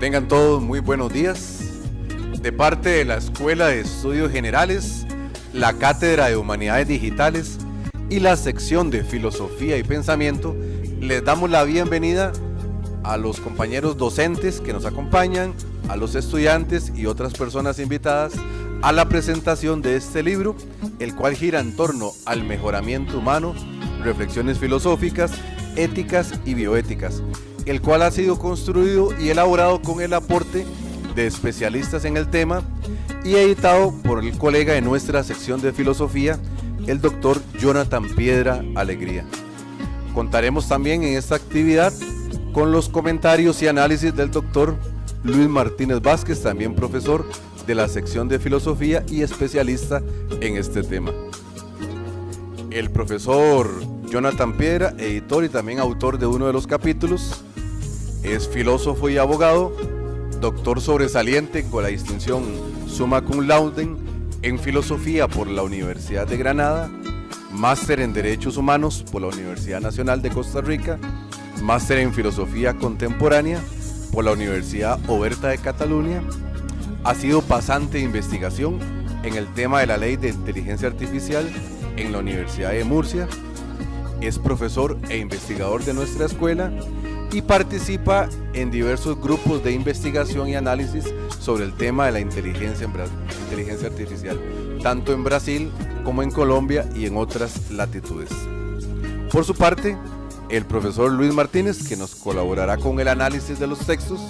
Tengan todos muy buenos días. De parte de la Escuela de Estudios Generales, la Cátedra de Humanidades Digitales y la sección de Filosofía y Pensamiento, les damos la bienvenida a los compañeros docentes que nos acompañan, a los estudiantes y otras personas invitadas a la presentación de este libro, el cual gira en torno al mejoramiento humano, reflexiones filosóficas, éticas y bioéticas, el cual ha sido construido y elaborado con el aporte de especialistas en el tema y editado por el colega de nuestra sección de filosofía, el doctor Jonathan Piedra Alegría. Contaremos también en esta actividad con los comentarios y análisis del doctor Luis Martínez Vázquez, también profesor de la sección de filosofía y especialista en este tema. El profesor Jonathan Piedra, editor y también autor de uno de los capítulos, es filósofo y abogado, doctor sobresaliente con la distinción Summa Cum Laude en filosofía por la Universidad de Granada, máster en Derechos Humanos por la Universidad Nacional de Costa Rica, máster en Filosofía Contemporánea por la Universidad Oberta de Cataluña. Ha sido pasante de investigación en el tema de la Ley de Inteligencia Artificial en la Universidad de Murcia. Es profesor e investigador de nuestra escuela y participa en diversos grupos de investigación y análisis sobre el tema de la inteligencia artificial, tanto en Brasil como en Colombia y en otras latitudes. Por su parte, el profesor Luis Martínez, que nos colaborará con el análisis de los textos,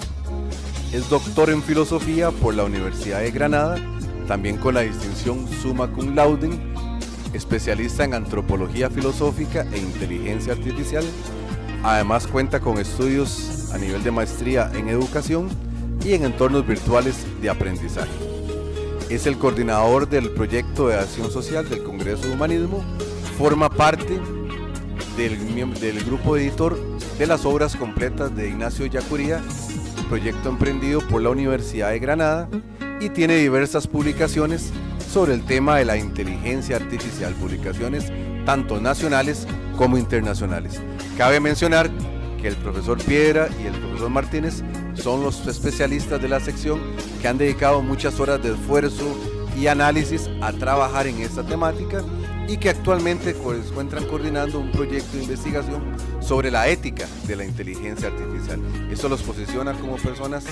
es doctor en filosofía por la Universidad de Granada, también con la distinción Summa Cum Laude, especialista en antropología filosófica e inteligencia artificial. Además cuenta con estudios a nivel de maestría en educación y en entornos virtuales de aprendizaje. Es el coordinador del proyecto de acción social del Congreso de Humanismo, forma parte del grupo editor de las obras completas de Ignacio Ellacuría, proyecto emprendido por la Universidad de Granada, y tiene diversas publicaciones sobre el tema de la inteligencia artificial, publicaciones tanto nacionales como internacionales. Cabe mencionar que el profesor Piedra y el profesor Martínez son los especialistas de la sección que han dedicado muchas horas de esfuerzo y análisis a trabajar en esta temática y que actualmente se encuentran coordinando un proyecto de investigación sobre la ética de la inteligencia artificial. Esto los posiciona como personas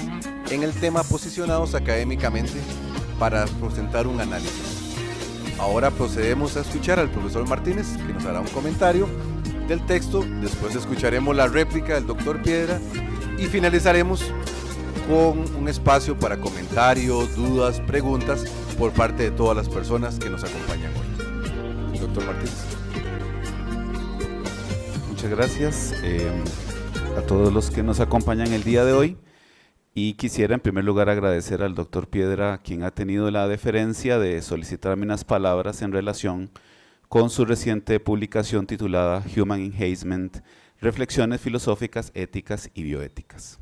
en el tema posicionados académicamente para presentar un análisis. Ahora procedemos a escuchar al profesor Martínez, que nos hará un comentario del texto. Después escucharemos la réplica del doctor Piedra y finalizaremos con un espacio para comentarios, dudas, preguntas por parte de todas las personas que nos acompañan hoy. Doctor Martínez. Muchas gracias a todos los que nos acompañan el día de hoy, y quisiera en primer lugar agradecer al doctor Piedra, quien ha tenido la deferencia de solicitarme unas palabras en relación con su reciente publicación titulada Human Enhancement, Reflexiones Filosóficas, Éticas y Bioéticas.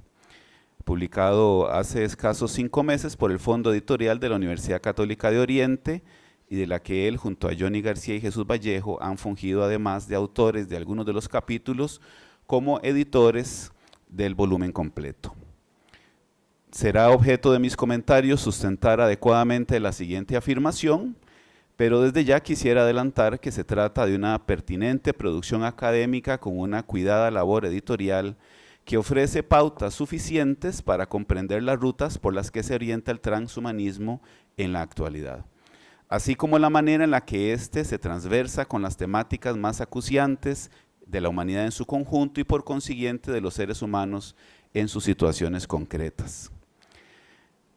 Publicado hace escasos 5 meses por el Fondo Editorial de la Universidad Católica de Oriente, y de la que él, junto a Johnny García y Jesús Vallejo, han fungido además de autores de algunos de los capítulos como editores del volumen completo. Será objeto de mis comentarios sustentar adecuadamente la siguiente afirmación, pero desde ya quisiera adelantar que se trata de una pertinente producción académica con una cuidada labor editorial que ofrece pautas suficientes para comprender las rutas por las que se orienta el transhumanismo en la actualidad, así como la manera en la que éste se transversa con las temáticas más acuciantes de la humanidad en su conjunto y por consiguiente de los seres humanos en sus situaciones concretas.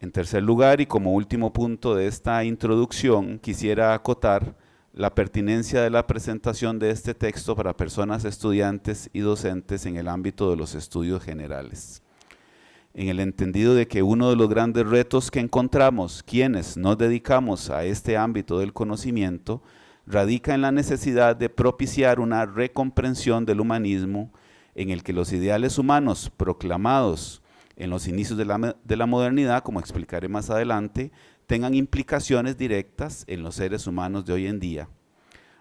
En tercer lugar, y como último punto de esta introducción, quisiera acotar la pertinencia de la presentación de este texto para personas estudiantes y docentes en el ámbito de los estudios generales, en el entendido de que uno de los grandes retos que encontramos quienes nos dedicamos a este ámbito del conocimiento radica en la necesidad de propiciar una recomprensión del humanismo en el que los ideales humanos proclamados en los inicios de la modernidad, como explicaré más adelante, tengan implicaciones directas en los seres humanos de hoy en día,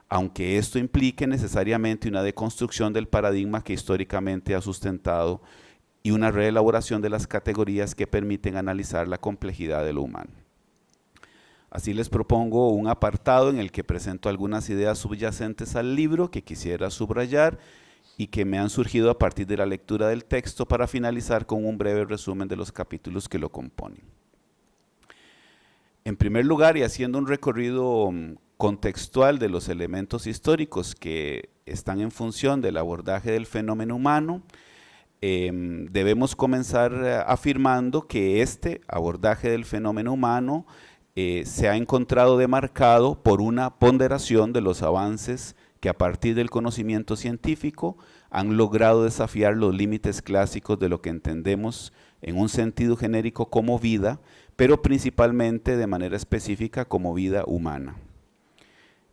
aunque esto implique necesariamente una deconstrucción del paradigma que históricamente ha sustentado y una reelaboración de las categorías que permiten analizar la complejidad de lo humano. Así les propongo un apartado en el que presento algunas ideas subyacentes al libro que quisiera subrayar y que me han surgido a partir de la lectura del texto, para finalizar con un breve resumen de los capítulos que lo componen. En primer lugar, y haciendo un recorrido contextual de los elementos históricos que están en función del abordaje del fenómeno humano, debemos comenzar afirmando que este abordaje del fenómeno humano se ha encontrado demarcado por una ponderación de los avances que a partir del conocimiento científico han logrado desafiar los límites clásicos de lo que entendemos en un sentido genérico como vida, pero principalmente de manera específica como vida humana.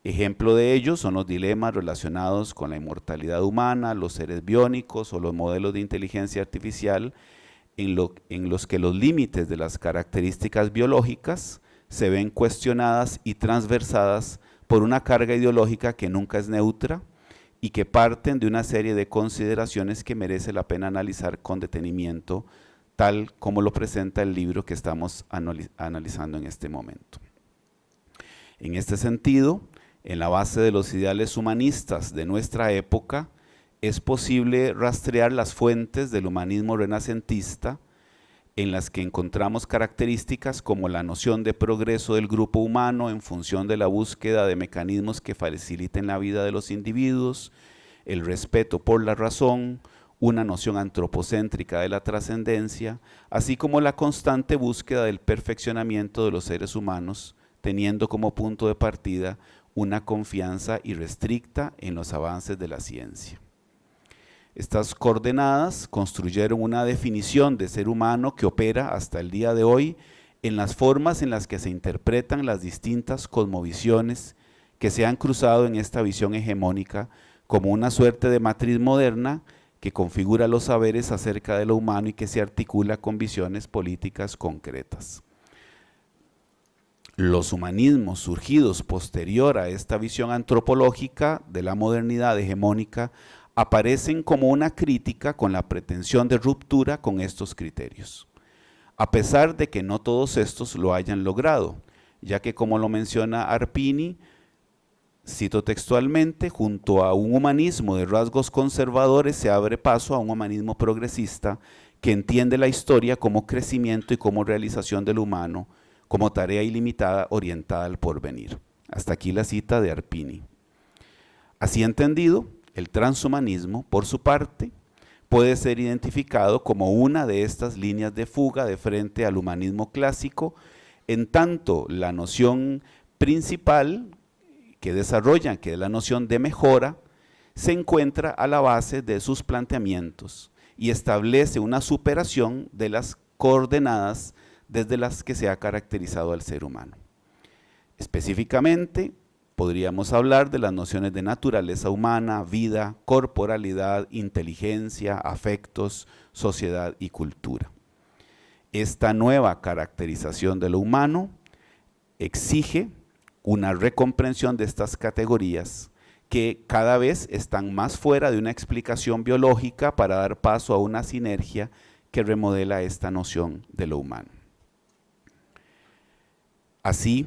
Ejemplo de ello son los dilemas relacionados con la inmortalidad humana, los seres biónicos o los modelos de inteligencia artificial, en los que los límites de las características biológicas se ven cuestionadas y transversadas por una carga ideológica que nunca es neutra y que parten de una serie de consideraciones que merece la pena analizar con detenimiento, tal como lo presenta el libro que estamos analizando en este momento. En este sentido, en la base de los ideales humanistas de nuestra época, es posible rastrear las fuentes del humanismo renacentista, en las que encontramos características como la noción de progreso del grupo humano en función de la búsqueda de mecanismos que faciliten la vida de los individuos, el respeto por la razón, una noción antropocéntrica de la trascendencia, así como la constante búsqueda del perfeccionamiento de los seres humanos, teniendo como punto de partida una confianza irrestricta en los avances de la ciencia. Estas coordenadas construyeron una definición de ser humano que opera hasta el día de hoy en las formas en las que se interpretan las distintas cosmovisiones que se han cruzado en esta visión hegemónica como una suerte de matriz moderna que configura los saberes acerca de lo humano y que se articula con visiones políticas concretas. Los humanismos surgidos posterior a esta visión antropológica de la modernidad hegemónica aparecen como una crítica con la pretensión de ruptura con estos criterios, a pesar de que no todos estos lo hayan logrado, ya que, como lo menciona Arpini, cito textualmente, junto a un humanismo de rasgos conservadores se abre paso a un humanismo progresista que entiende la historia como crecimiento y como realización del humano, como tarea ilimitada orientada al porvenir. Hasta aquí la cita de Arpini. Así entendido, el transhumanismo, por su parte, puede ser identificado como una de estas líneas de fuga de frente al humanismo clásico, en tanto la noción principal que desarrollan, que es la noción de mejora, se encuentra a la base de sus planteamientos y establece una superación de las coordenadas desde las que se ha caracterizado al ser humano. Específicamente, podríamos hablar de las nociones de naturaleza humana, vida, corporalidad, inteligencia, afectos, sociedad y cultura. Esta nueva caracterización de lo humano exige una recomprensión de estas categorías que cada vez están más fuera de una explicación biológica para dar paso a una sinergia que remodela esta noción de lo humano. Así,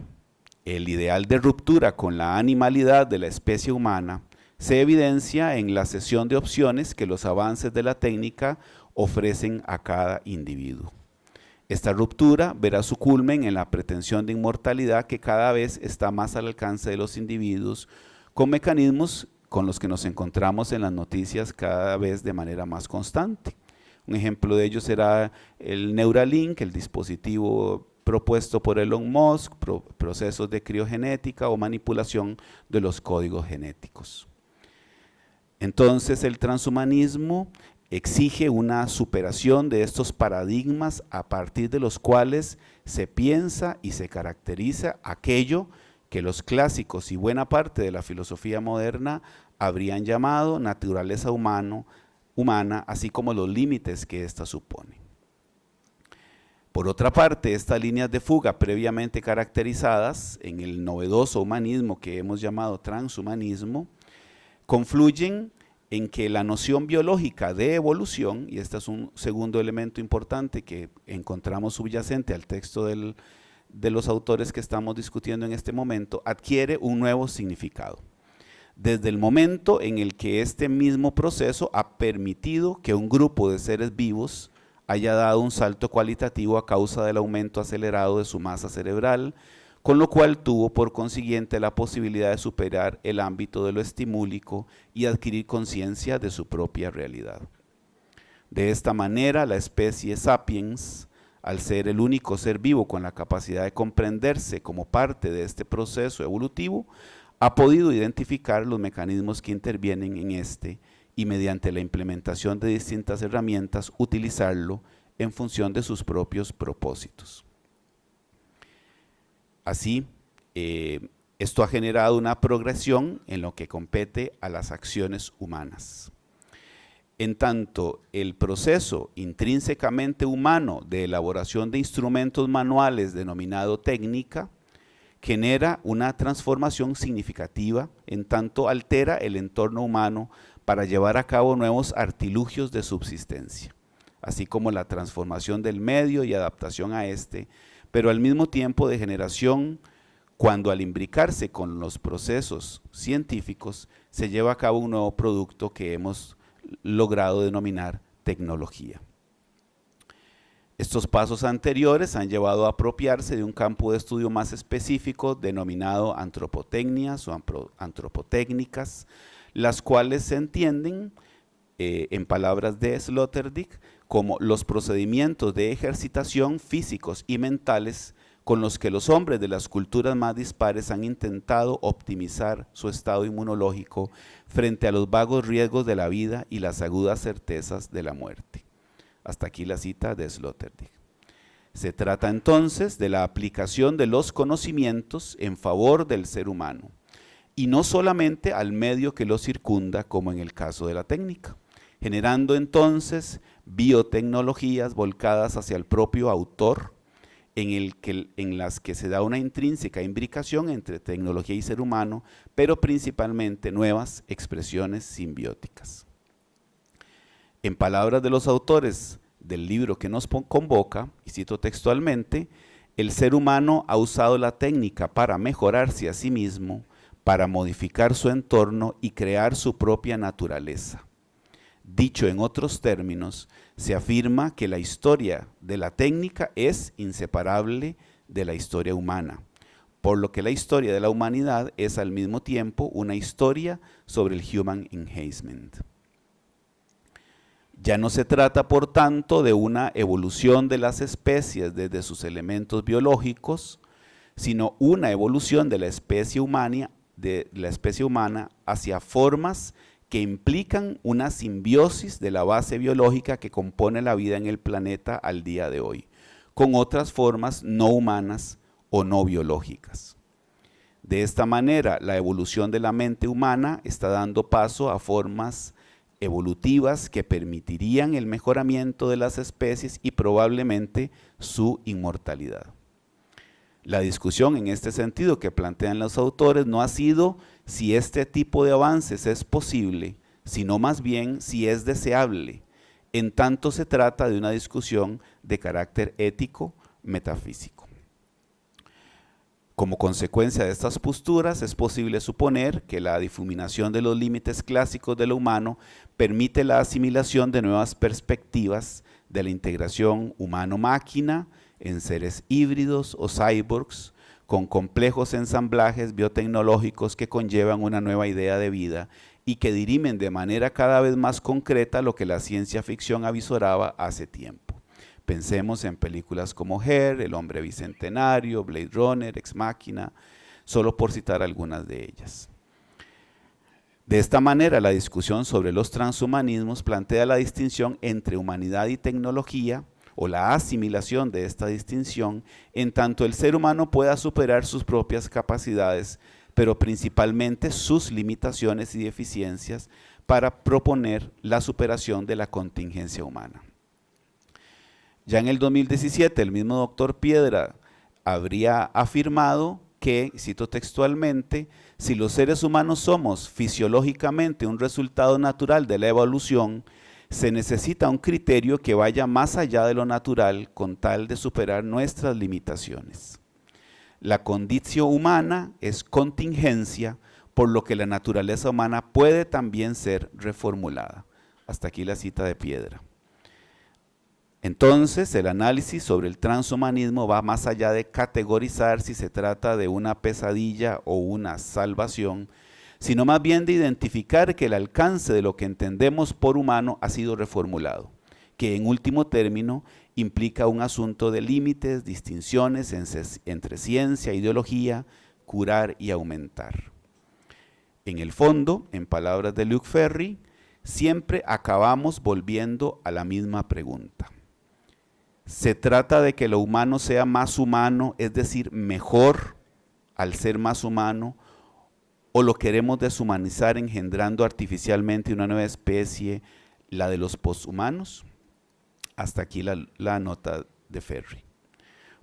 el ideal de ruptura con la animalidad de la especie humana se evidencia en la cesión de opciones que los avances de la técnica ofrecen a cada individuo. Esta ruptura verá su culmen en la pretensión de inmortalidad que cada vez está más al alcance de los individuos, con mecanismos con los que nos encontramos en las noticias cada vez de manera más constante. Un ejemplo de ello será el Neuralink, el dispositivo propuesto por Elon Musk, procesos de criogenética o manipulación de los códigos genéticos. Entonces, el transhumanismo exige una superación de estos paradigmas a partir de los cuales se piensa y se caracteriza aquello que los clásicos y buena parte de la filosofía moderna habrían llamado naturaleza humana, así como los límites que ésta supone. Por otra parte, estas líneas de fuga previamente caracterizadas en el novedoso humanismo que hemos llamado transhumanismo, confluyen en que la noción biológica de evolución, y este es un segundo elemento importante que encontramos subyacente al texto de los autores que estamos discutiendo en este momento, adquiere un nuevo significado. Desde el momento en el que este mismo proceso ha permitido que un grupo de seres vivos haya dado un salto cualitativo a causa del aumento acelerado de su masa cerebral, con lo cual tuvo por consiguiente la posibilidad de superar el ámbito de lo estimúlico y adquirir conciencia de su propia realidad. De esta manera, la especie Sapiens, al ser el único ser vivo con la capacidad de comprenderse como parte de este proceso evolutivo, ha podido identificar los mecanismos que intervienen en este y mediante la implementación de distintas herramientas utilizarlo en función de sus propios propósitos. Así, esto ha generado una progresión en lo que compete a las acciones humanas. En tanto, el proceso intrínsecamente humano de elaboración de instrumentos manuales denominado técnica genera una transformación significativa en tanto altera el entorno humano para llevar a cabo nuevos artilugios de subsistencia, así como la transformación del medio y adaptación a este, pero al mismo tiempo de generación cuando al imbricarse con los procesos científicos se lleva a cabo un nuevo producto que hemos logrado denominar tecnología. Estos pasos anteriores han llevado a apropiarse de un campo de estudio más específico denominado antropotecnias o antropotécnicas, las cuales se entienden, en palabras de Sloterdijk, como los procedimientos de ejercitación físicos y mentales con los que los hombres de las culturas más dispares han intentado optimizar su estado inmunológico frente a los vagos riesgos de la vida y las agudas certezas de la muerte. Hasta aquí la cita de Sloterdijk. Se trata entonces de la aplicación de los conocimientos en favor del ser humano, y no solamente al medio que lo circunda, como en el caso de la técnica, generando entonces biotecnologías volcadas hacia el propio autor, en las que se da una intrínseca imbricación entre tecnología y ser humano, pero principalmente nuevas expresiones simbióticas. En palabras de los autores del libro que nos convoca, y cito textualmente, el ser humano ha usado la técnica para mejorarse a sí mismo, para modificar su entorno y crear su propia naturaleza. Dicho en otros términos, se afirma que la historia de la técnica es inseparable de la historia humana, por lo que la historia de la humanidad es al mismo tiempo una historia sobre el Human Enhancement. Ya no se trata, por tanto, de una evolución de las especies desde sus elementos biológicos, sino una evolución de la especie humana hacia formas que implican una simbiosis de la base biológica que compone la vida en el planeta al día de hoy, con otras formas no humanas o no biológicas. De esta manera, la evolución de la mente humana está dando paso a formas evolutivas que permitirían el mejoramiento de las especies y probablemente su inmortalidad. La discusión en este sentido que plantean los autores no ha sido si este tipo de avances es posible, sino más bien si es deseable, en tanto se trata de una discusión de carácter ético metafísico. Como consecuencia de estas posturas, es posible suponer que la difuminación de los límites clásicos de lo humano permite la asimilación de nuevas perspectivas de la integración humano-máquina en seres híbridos o cyborgs, con complejos ensamblajes biotecnológicos que conllevan una nueva idea de vida y que dirimen de manera cada vez más concreta lo que la ciencia ficción avisoraba hace tiempo. Pensemos en películas como Her, El hombre bicentenario, Blade Runner, Ex Machina, solo por citar algunas de ellas. De esta manera, la discusión sobre los transhumanismos plantea la distinción entre humanidad y tecnología, o la asimilación de esta distinción, en tanto el ser humano pueda superar sus propias capacidades, pero principalmente sus limitaciones y deficiencias, para proponer la superación de la contingencia humana. Ya en el 2017, el mismo doctor Piedra habría afirmado que, cito textualmente, si los seres humanos somos fisiológicamente un resultado natural de la evolución, se necesita un criterio que vaya más allá de lo natural con tal de superar nuestras limitaciones. La condición humana es contingencia, por lo que la naturaleza humana puede también ser reformulada. Hasta aquí la cita de Piedra. Entonces, el análisis sobre el transhumanismo va más allá de categorizar si se trata de una pesadilla o una salvación, sino más bien de identificar que el alcance de lo que entendemos por humano ha sido reformulado, que en último término implica un asunto de límites, distinciones entre ciencia, ideología, curar y aumentar. En el fondo, en palabras de Luc Ferry, siempre acabamos volviendo a la misma pregunta. ¿Se trata de que lo humano sea más humano, es decir, mejor al ser más humano, o lo queremos deshumanizar engendrando artificialmente una nueva especie, la de los poshumanos? Hasta aquí la nota de Ferry.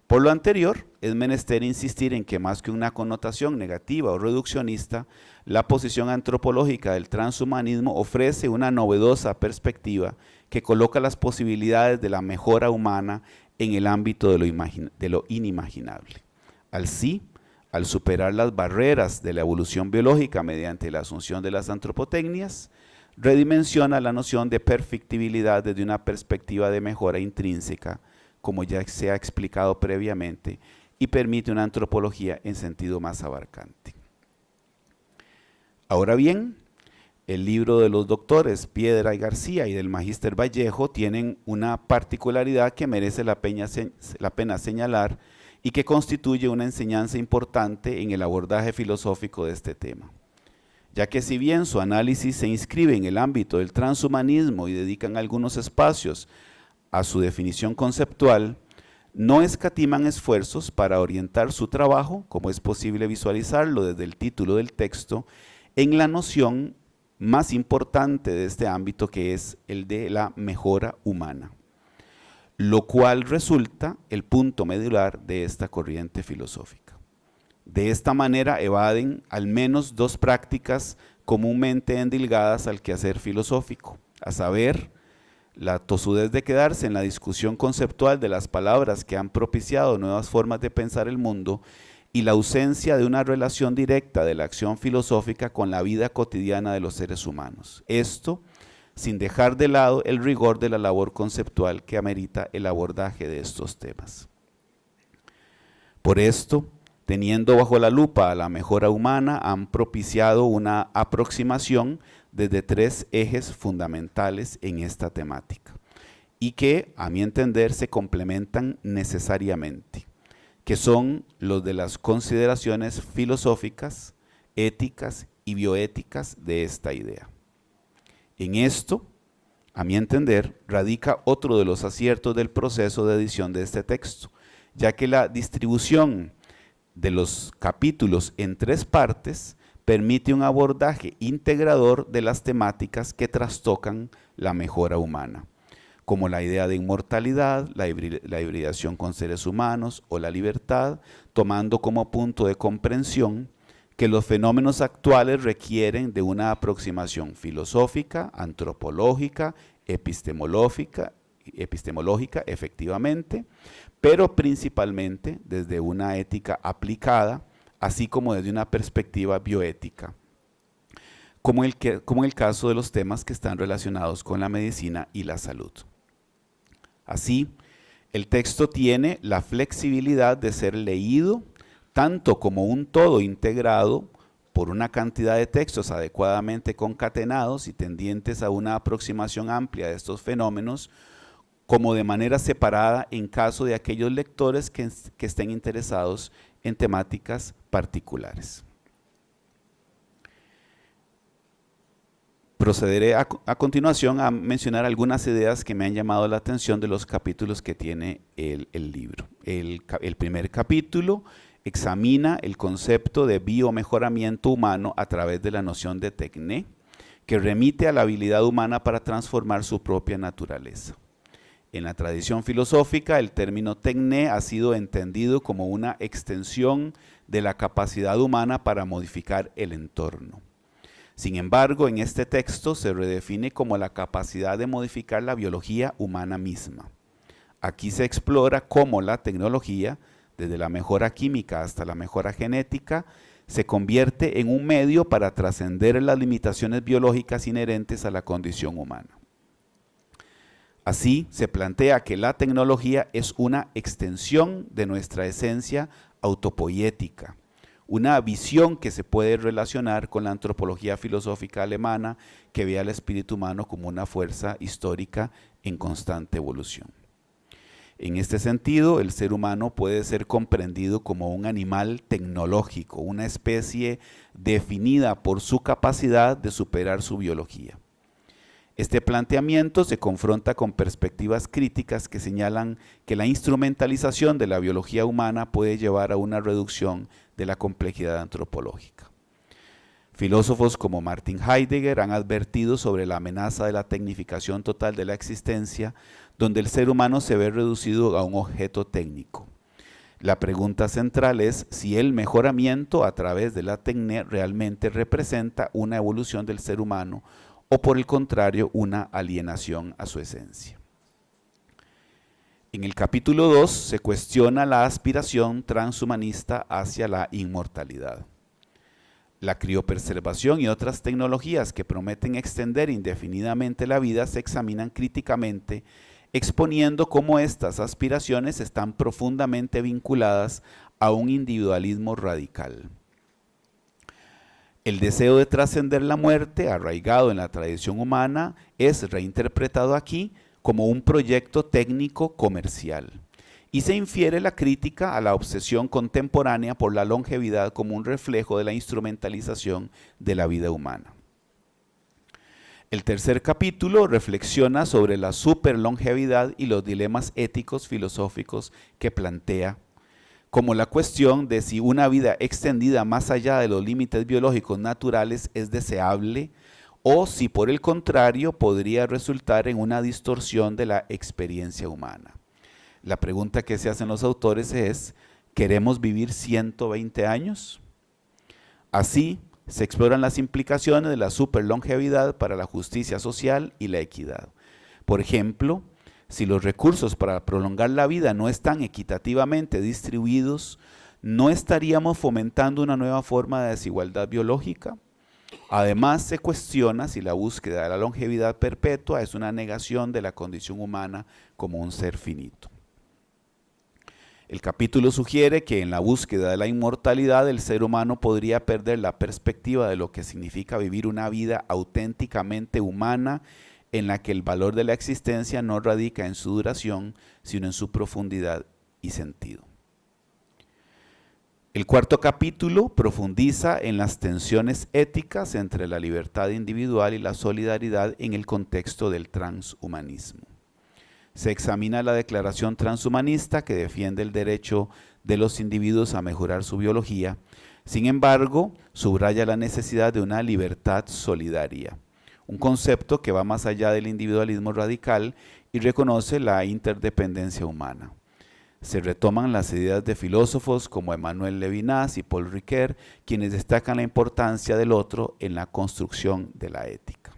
Por lo anterior, es menester insistir en que más que una connotación negativa o reduccionista, la posición antropológica del transhumanismo ofrece una novedosa perspectiva que coloca las posibilidades de la mejora humana en el ámbito de lo inimaginable. Así, al superar las barreras de la evolución biológica mediante la asunción de las antropotecnias, redimensiona la noción de perfectibilidad desde una perspectiva de mejora intrínseca, como ya se ha explicado previamente, y permite una antropología en sentido más abarcante. Ahora bien, el libro de los doctores Piedra y García y del magíster Vallejo tienen una particularidad que merece la pena señalar y que constituye una enseñanza importante en el abordaje filosófico de este tema. Ya que si bien su análisis se inscribe en el ámbito del transhumanismo y dedican algunos espacios a su definición conceptual, no escatiman esfuerzos para orientar su trabajo, como es posible visualizarlo desde el título del texto, en la noción más importante de este ámbito, que es el de la mejora humana, lo cual resulta el punto medular de esta corriente filosófica. De esta manera evaden al menos dos prácticas comúnmente endilgadas al quehacer filosófico, a saber, la tosudez de quedarse en la discusión conceptual de las palabras que han propiciado nuevas formas de pensar el mundo y la ausencia de una relación directa de la acción filosófica con la vida cotidiana de los seres humanos. Esto sin dejar de lado el rigor de la labor conceptual que amerita el abordaje de estos temas. Por esto, teniendo bajo la lupa a la mejora humana, han propiciado una aproximación desde tres ejes fundamentales en esta temática y que, a mi entender, se complementan necesariamente, que son los de las consideraciones filosóficas, éticas y bioéticas de esta idea. En esto, a mi entender, radica otro de los aciertos del proceso de edición de este texto, ya que la distribución de los capítulos en tres partes permite un abordaje integrador de las temáticas que trastocan la mejora humana, como la idea de inmortalidad, la hibridación con seres humanos o la libertad, tomando como punto de comprensión que los fenómenos actuales requieren de una aproximación filosófica, antropológica, epistemológica, efectivamente, pero principalmente desde una ética aplicada, así como desde una perspectiva bioética, como el caso de los temas que están relacionados con la medicina y la salud. Así, el texto tiene la flexibilidad de ser leído tanto como un todo integrado por una cantidad de textos adecuadamente concatenados y tendientes a una aproximación amplia de estos fenómenos, como de manera separada en caso de aquellos lectores que estén interesados en temáticas particulares. Procederé a continuación a mencionar algunas ideas que me han llamado la atención de los capítulos que tiene el libro. El primer capítulo examina el concepto de biomejoramiento humano a través de la noción de tecné, que remite a la habilidad humana para transformar su propia naturaleza. En la tradición filosófica, el término tecné ha sido entendido como una extensión de la capacidad humana para modificar el entorno. Sin embargo, en este texto se redefine como la capacidad de modificar la biología humana misma. Aquí se explora cómo la tecnología, desde la mejora química hasta la mejora genética, se convierte en un medio para trascender las limitaciones biológicas inherentes a la condición humana. Así, se plantea que la tecnología es una extensión de nuestra esencia autopoiética, una visión que se puede relacionar con la antropología filosófica alemana que ve al espíritu humano como una fuerza histórica en constante evolución. En este sentido, el ser humano puede ser comprendido como un animal tecnológico, una especie definida por su capacidad de superar su biología. Este planteamiento se confronta con perspectivas críticas que señalan que la instrumentalización de la biología humana puede llevar a una reducción de la complejidad antropológica. Filósofos como Martin Heidegger han advertido sobre la amenaza de la tecnificación total de la existencia, donde el ser humano se ve reducido a un objeto técnico. La pregunta central es si el mejoramiento a través de la tecné realmente representa una evolución del ser humano o por el contrario una alienación a su esencia. En el capítulo 2 se cuestiona la aspiración transhumanista hacia la inmortalidad. La criopreservación y otras tecnologías que prometen extender indefinidamente la vida se examinan críticamente, exponiendo cómo estas aspiraciones están profundamente vinculadas a un individualismo radical. El deseo de trascender la muerte, arraigado en la tradición humana, es reinterpretado aquí como un proyecto técnico comercial. Y se infiere la crítica a la obsesión contemporánea por la longevidad como un reflejo de la instrumentalización de la vida humana. El tercer capítulo reflexiona sobre la superlongevidad y los dilemas éticos filosóficos que plantea, como la cuestión de si una vida extendida más allá de los límites biológicos naturales es deseable o si por el contrario podría resultar en una distorsión de la experiencia humana. La pregunta que se hacen los autores es, ¿queremos vivir 120 años? Así, se exploran las implicaciones de la superlongevidad para la justicia social y la equidad. Por ejemplo, si los recursos para prolongar la vida no están equitativamente distribuidos, ¿no estaríamos fomentando una nueva forma de desigualdad biológica? Además, se cuestiona si la búsqueda de la longevidad perpetua es una negación de la condición humana como un ser finito. El capítulo sugiere que en la búsqueda de la inmortalidad el ser humano podría perder la perspectiva de lo que significa vivir una vida auténticamente humana en la que el valor de la existencia no radica en su duración, sino en su profundidad y sentido. El cuarto capítulo profundiza en las tensiones éticas entre la libertad individual y la solidaridad en el contexto del transhumanismo. Se examina la declaración transhumanista que defiende el derecho de los individuos a mejorar su biología. Sin embargo, subraya la necesidad de una libertad solidaria, un concepto que va más allá del individualismo radical y reconoce la interdependencia humana. Se retoman las ideas de filósofos como Emmanuel Levinas y Paul Ricoeur, quienes destacan la importancia del otro en la construcción de la ética.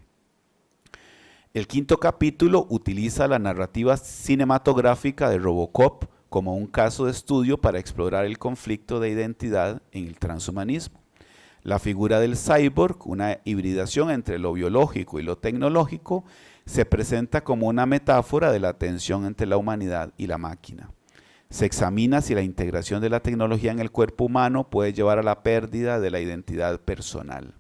El quinto capítulo utiliza la narrativa cinematográfica de Robocop como un caso de estudio para explorar el conflicto de identidad en el transhumanismo. La figura del cyborg, una hibridación entre lo biológico y lo tecnológico, se presenta como una metáfora de la tensión entre la humanidad y la máquina. Se examina si la integración de la tecnología en el cuerpo humano puede llevar a la pérdida de la identidad personal.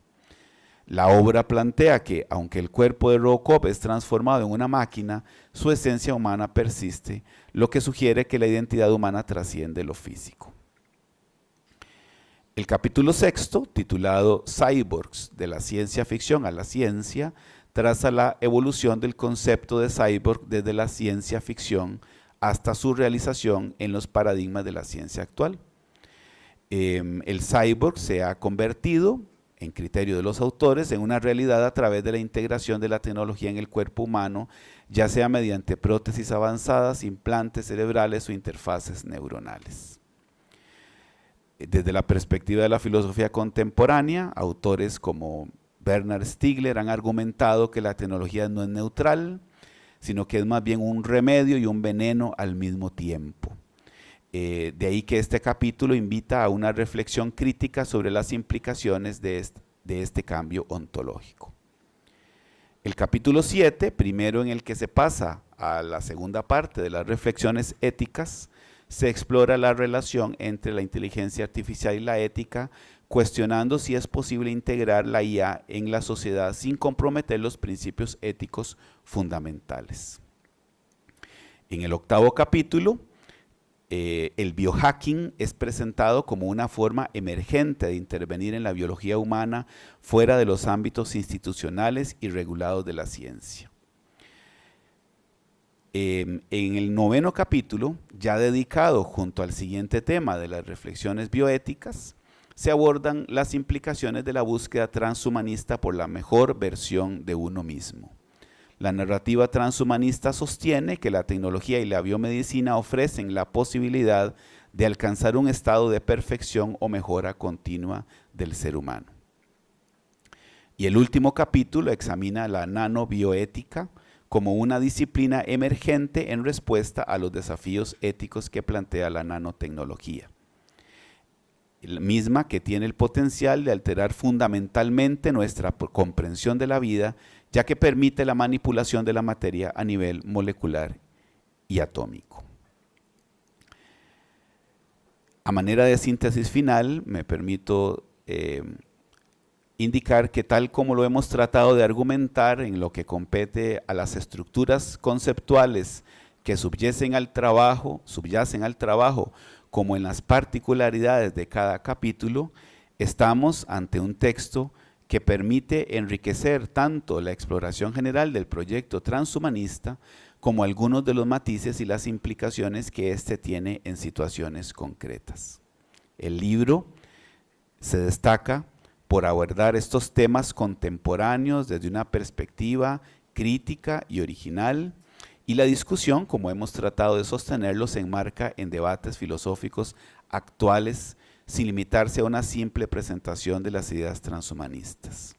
La obra plantea que, aunque el cuerpo de Robocop es transformado en una máquina, su esencia humana persiste, lo que sugiere que la identidad humana trasciende lo físico. El capítulo sexto, titulado Cyborgs, de la ciencia ficción a la ciencia, traza la evolución del concepto de cyborg desde la ciencia ficción hasta su realización en los paradigmas de la ciencia actual. El cyborg se ha convertido, en criterio de los autores, en una realidad a través de la integración de la tecnología en el cuerpo humano, ya sea mediante prótesis avanzadas, implantes cerebrales o interfaces neuronales. Desde la perspectiva de la filosofía contemporánea, autores como Bernard Stiegler han argumentado que la tecnología no es neutral, sino que es más bien un remedio y un veneno al mismo tiempo. De ahí que este capítulo invita a una reflexión crítica sobre las implicaciones de este cambio ontológico. El capítulo 7, primero en el que se pasa a la segunda parte de las reflexiones éticas, se explora la relación entre la inteligencia artificial y la ética, cuestionando si es posible integrar la IA en la sociedad sin comprometer los principios éticos fundamentales. En el octavo capítulo, el biohacking es presentado como una forma emergente de intervenir en la biología humana fuera de los ámbitos institucionales y regulados de la ciencia. En el noveno capítulo, ya dedicado junto al siguiente tema de las reflexiones bioéticas, se abordan las implicaciones de la búsqueda transhumanista por la mejor versión de uno mismo. La narrativa transhumanista sostiene que la tecnología y la biomedicina ofrecen la posibilidad de alcanzar un estado de perfección o mejora continua del ser humano. Y el último capítulo examina la nanobioética como una disciplina emergente en respuesta a los desafíos éticos que plantea la nanotecnología. La misma que tiene el potencial de alterar fundamentalmente nuestra comprensión de la vida, ya que permite la manipulación de la materia a nivel molecular y atómico. A manera de síntesis final, me permito indicar que tal como lo hemos tratado de argumentar en lo que compete a las estructuras conceptuales que subyacen al trabajo, como en las particularidades de cada capítulo, estamos ante un texto que permite enriquecer tanto la exploración general del proyecto transhumanista como algunos de los matices y las implicaciones que éste tiene en situaciones concretas. El libro se destaca por abordar estos temas contemporáneos desde una perspectiva crítica y original, y la discusión, como hemos tratado de sostenerlo, se enmarca en debates filosóficos actuales sin limitarse a una simple presentación de las ideas transhumanistas.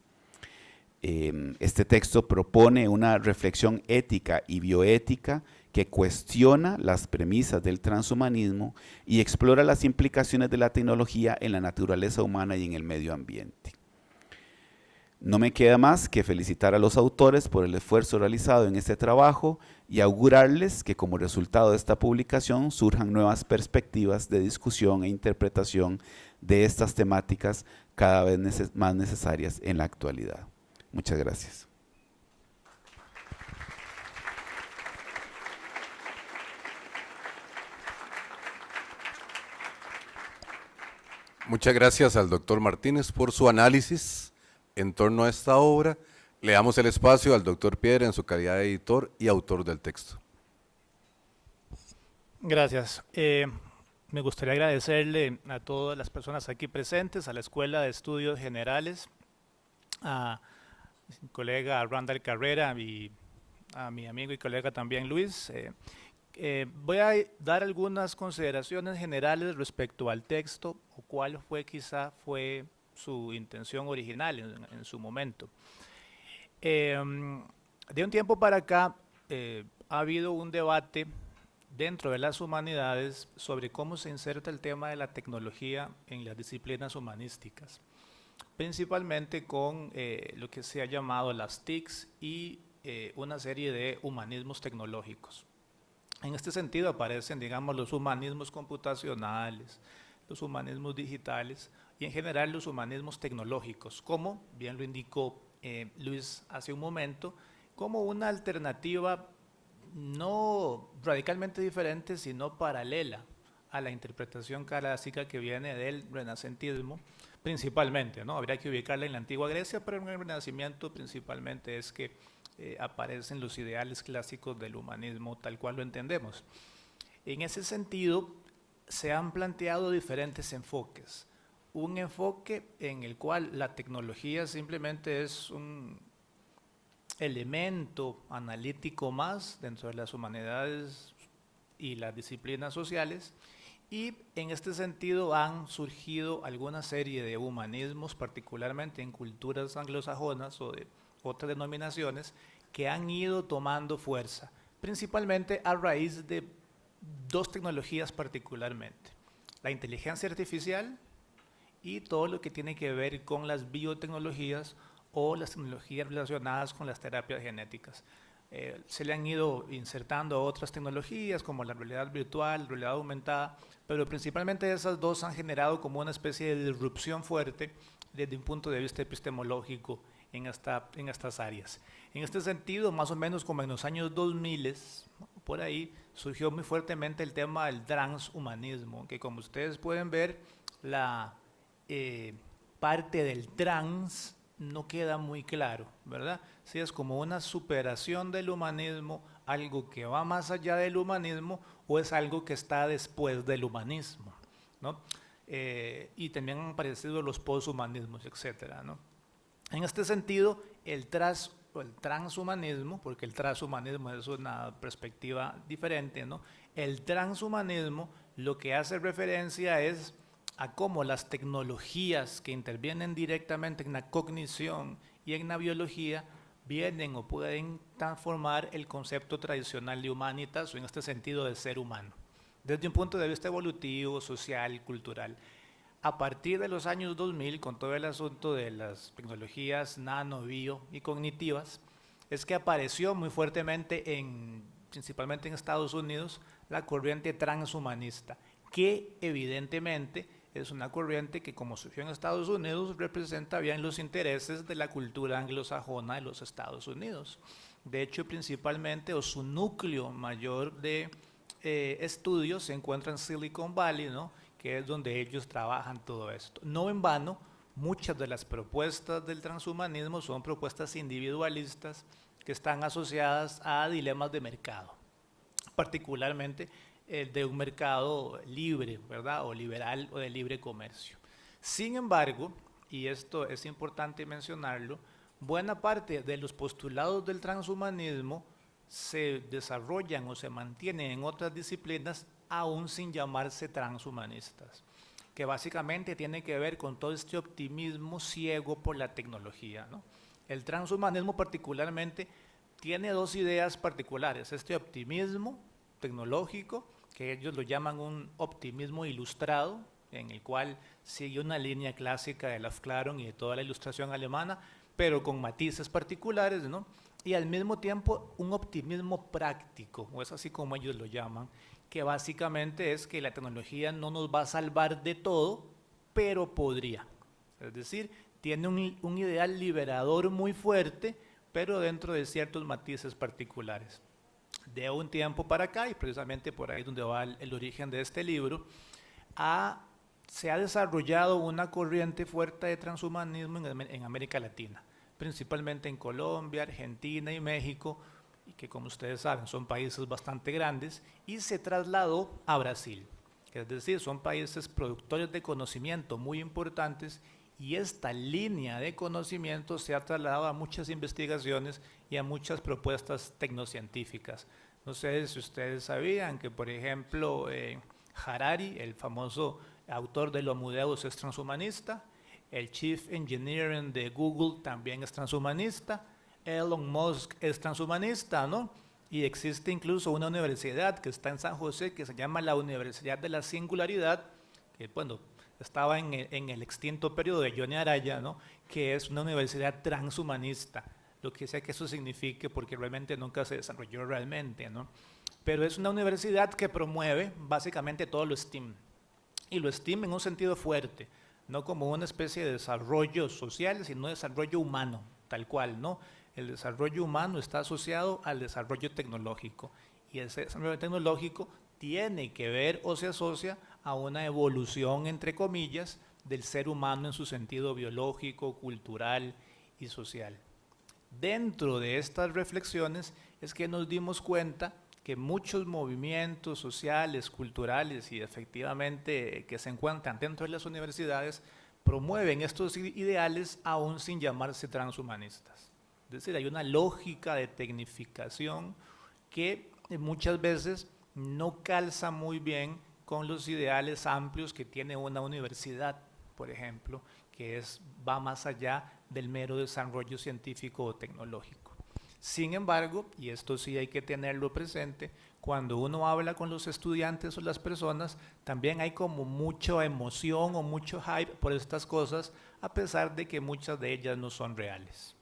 Este texto propone una reflexión ética y bioética que cuestiona las premisas del transhumanismo y explora las implicaciones de la tecnología en la naturaleza humana y en el medio ambiente. No me queda más que felicitar a los autores por el esfuerzo realizado en este trabajo y augurarles que como resultado de esta publicación surjan nuevas perspectivas de discusión e interpretación de estas temáticas cada vez más necesarias en la actualidad. Muchas gracias. Muchas gracias al doctor Martínez por su análisis en torno a esta obra. Le damos el espacio al doctor Piedra en su calidad de editor y autor del texto. Gracias. Me gustaría agradecerle a todas las personas aquí presentes, a la Escuela de Estudios Generales, a mi colega Randall Carrera y a mi amigo y colega también Luis. Voy a dar algunas consideraciones generales respecto al texto o cuál fue su intención original en su momento. De un tiempo para acá ha habido un debate dentro de las humanidades sobre cómo se inserta el tema de la tecnología en las disciplinas humanísticas, principalmente con lo que se ha llamado las TICs y una serie de humanismos tecnológicos. En este sentido aparecen, digamos, los humanismos computacionales, los humanismos digitales y en general los humanismos tecnológicos, como bien lo indicó Luis hace un momento, como una alternativa no radicalmente diferente, sino paralela a la interpretación clásica que viene del renacentismo, principalmente, ¿no? Habría que ubicarla en la antigua Grecia, pero en el Renacimiento principalmente es que aparecen los ideales clásicos del humanismo tal cual lo entendemos. En ese sentido, se han planteado diferentes enfoques. Un enfoque en el cual la tecnología simplemente es un elemento analítico más dentro de las humanidades y las disciplinas sociales, Y en este sentido han surgido alguna serie de humanismos, particularmente en culturas anglosajonas o de otras denominaciones, que han ido tomando fuerza, principalmente a raíz de dos tecnologías particularmente: la inteligencia artificial y todo lo que tiene que ver con las biotecnologías o las tecnologías relacionadas con las terapias genéticas. Se le han ido insertando otras tecnologías como la realidad virtual, realidad aumentada, pero principalmente esas dos han generado como una especie de disrupción fuerte desde un punto de vista epistemológico en estas áreas. En este sentido, más o menos como en los años 2000, por ahí, surgió muy fuertemente el tema del transhumanismo, que como ustedes pueden ver, la parte del trans no queda muy claro, ¿verdad? Sí, es como una superación del humanismo, algo que va más allá del humanismo, o es algo que está después del humanismo, ¿no? Y también han aparecido los poshumanismos, etcétera, ¿no? En este sentido, el transhumanismo, porque el transhumanismo es una perspectiva diferente, ¿no? El transhumanismo lo que hace referencia es a cómo las tecnologías que intervienen directamente en la cognición y en la biología vienen o pueden transformar el concepto tradicional de humanitas, o en este sentido de ser humano, desde un punto de vista evolutivo, social, cultural. A partir de los años 2000, con todo el asunto de las tecnologías nano, bio y cognitivas, es que apareció muy fuertemente, principalmente en Estados Unidos, la corriente transhumanista, que evidentemente es una corriente que, como surgió en Estados Unidos, representa bien los intereses de la cultura anglosajona de los Estados Unidos. De hecho, principalmente, o su núcleo mayor de estudios se encuentra en Silicon Valley, ¿no? Que es donde ellos trabajan todo esto. No en vano, muchas de las propuestas del transhumanismo son propuestas individualistas que están asociadas a dilemas de mercado, particularmente el de un mercado libre, ¿verdad? O liberal o de libre comercio. Sin embargo, y esto es importante mencionarlo, buena parte de los postulados del transhumanismo se desarrollan o se mantienen en otras disciplinas aún sin llamarse transhumanistas, que básicamente tiene que ver con todo este optimismo ciego por la tecnología, ¿no? El transhumanismo particularmente tiene dos ideas particulares: este optimismo tecnológico, que ellos lo llaman un optimismo ilustrado, en el cual sigue una línea clásica de Lafclaron y de toda la ilustración alemana, pero con matices particulares, ¿no? Y al mismo tiempo un optimismo práctico, o es así como ellos lo llaman, que básicamente es que la tecnología no nos va a salvar de todo, pero podría. Es decir, tiene un ideal liberador muy fuerte, pero dentro de ciertos matices particulares. De un tiempo para acá, y precisamente por ahí donde va el origen de este libro, se ha desarrollado una corriente fuerte de transhumanismo en América Latina, principalmente en Colombia, Argentina y México, y que, como ustedes saben, son países bastante grandes, y se trasladó a Brasil. Es decir, son países productores de conocimiento muy importantes, y esta línea de conocimiento se ha trasladado a muchas investigaciones y a muchas propuestas tecnocientíficas. No sé si ustedes sabían que, por ejemplo, Harari, el famoso autor del Homo Deus, es transhumanista. El Chief Engineer de Google también es transhumanista. Elon Musk es transhumanista, ¿no? Y existe incluso una universidad que está en San José que se llama la Universidad de la Singularidad, que, bueno, estaba en el extinto periodo de Johnny Araya, ¿no? Que es una universidad transhumanista, lo que sea que eso signifique, porque realmente nunca se desarrolló realmente, ¿no? Pero es una universidad que promueve básicamente todo lo STEAM, y lo STEAM en un sentido fuerte, no como una especie de desarrollo social, sino desarrollo humano, tal cual, ¿no? El desarrollo humano está asociado al desarrollo tecnológico, y ese desarrollo tecnológico tiene que ver o se asocia a una evolución, entre comillas, del ser humano en su sentido biológico, cultural y social. Dentro de estas reflexiones es que nos dimos cuenta que muchos movimientos sociales, culturales y efectivamente que se encuentran dentro de las universidades promueven estos ideales aún sin llamarse transhumanistas. Es decir, hay una lógica de tecnificación que muchas veces no calza muy bien con los ideales amplios que tiene una universidad, por ejemplo, que va más allá del mero desarrollo científico o tecnológico. Sin embargo, y esto sí hay que tenerlo presente, cuando uno habla con los estudiantes o las personas, también hay como mucha emoción o mucho hype por estas cosas, a pesar de que muchas de ellas no son reales.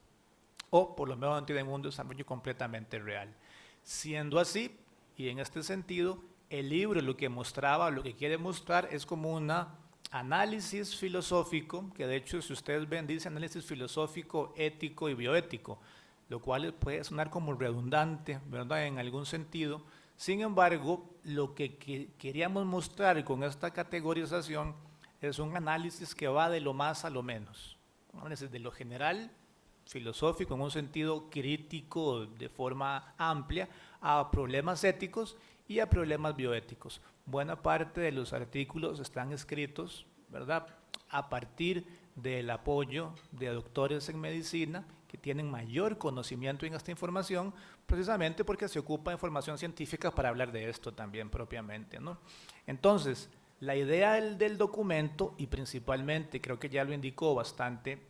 O por lo menos no tienen un desarrollo completamente real. Siendo así, y en este sentido, el libro lo que mostraba, lo que quiere mostrar es como un análisis filosófico, que de hecho si ustedes ven dice análisis filosófico, ético y bioético, lo cual puede sonar como redundante, ¿verdad? En algún sentido. Sin embargo, lo que queríamos mostrar con esta categorización es un análisis que va de lo más a lo menos. Un análisis de lo general, filosófico, en un sentido crítico, de forma amplia, a problemas éticos y a problemas bioéticos. Buena parte de los artículos están escritos, ¿verdad?, a partir del apoyo de doctores en medicina que tienen mayor conocimiento en esta información, precisamente porque se ocupa de información científica para hablar de esto también propiamente, ¿no? Entonces, la idea del documento, y principalmente, creo que ya lo indicó bastante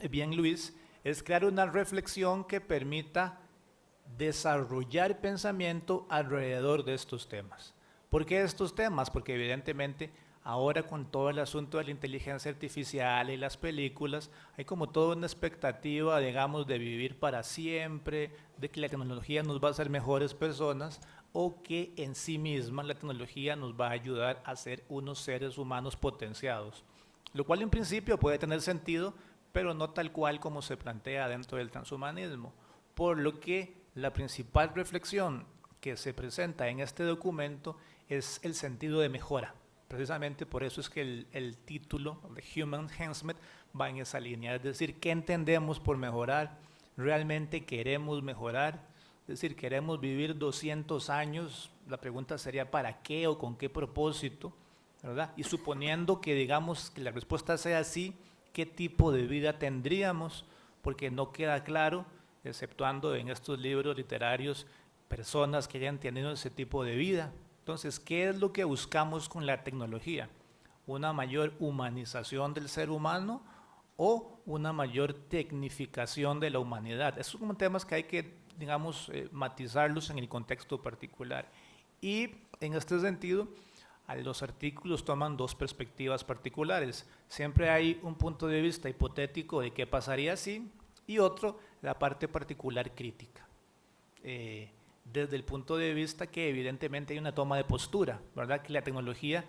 bien Luis, es crear una reflexión que permita desarrollar pensamiento alrededor de estos temas. ¿Por qué estos temas? Porque evidentemente ahora con todo el asunto de la inteligencia artificial y las películas, hay como toda una expectativa, digamos, de vivir para siempre, de que la tecnología nos va a hacer mejores personas o que en sí misma la tecnología nos va a ayudar a ser unos seres humanos potenciados. Lo cual en principio puede tener sentido, pero no tal cual como se plantea dentro del transhumanismo. Por lo que la principal reflexión que se presenta en este documento es el sentido de mejora. Precisamente por eso es que el título de Human Enhancement va en esa línea, es decir, ¿qué entendemos por mejorar? ¿Realmente queremos mejorar? Es decir, ¿queremos vivir 200 años? La pregunta sería ¿para qué o con qué propósito? ¿Verdad? Y suponiendo que digamos que la respuesta sea sí, ¿qué tipo de vida tendríamos? Porque no queda claro, exceptuando en estos libros literarios, personas que hayan tenido ese tipo de vida. Entonces, ¿qué es lo que buscamos con la tecnología? ¿Una mayor humanización del ser humano o una mayor tecnificación de la humanidad? Esos son temas que hay que, digamos, matizarlos en el contexto particular. Y en este sentido, los artículos toman dos perspectivas particulares. Siempre hay un punto de vista hipotético de qué pasaría si, y otro, la parte particular crítica. Desde el punto de vista que evidentemente hay una toma de postura, ¿verdad? Que la tecnología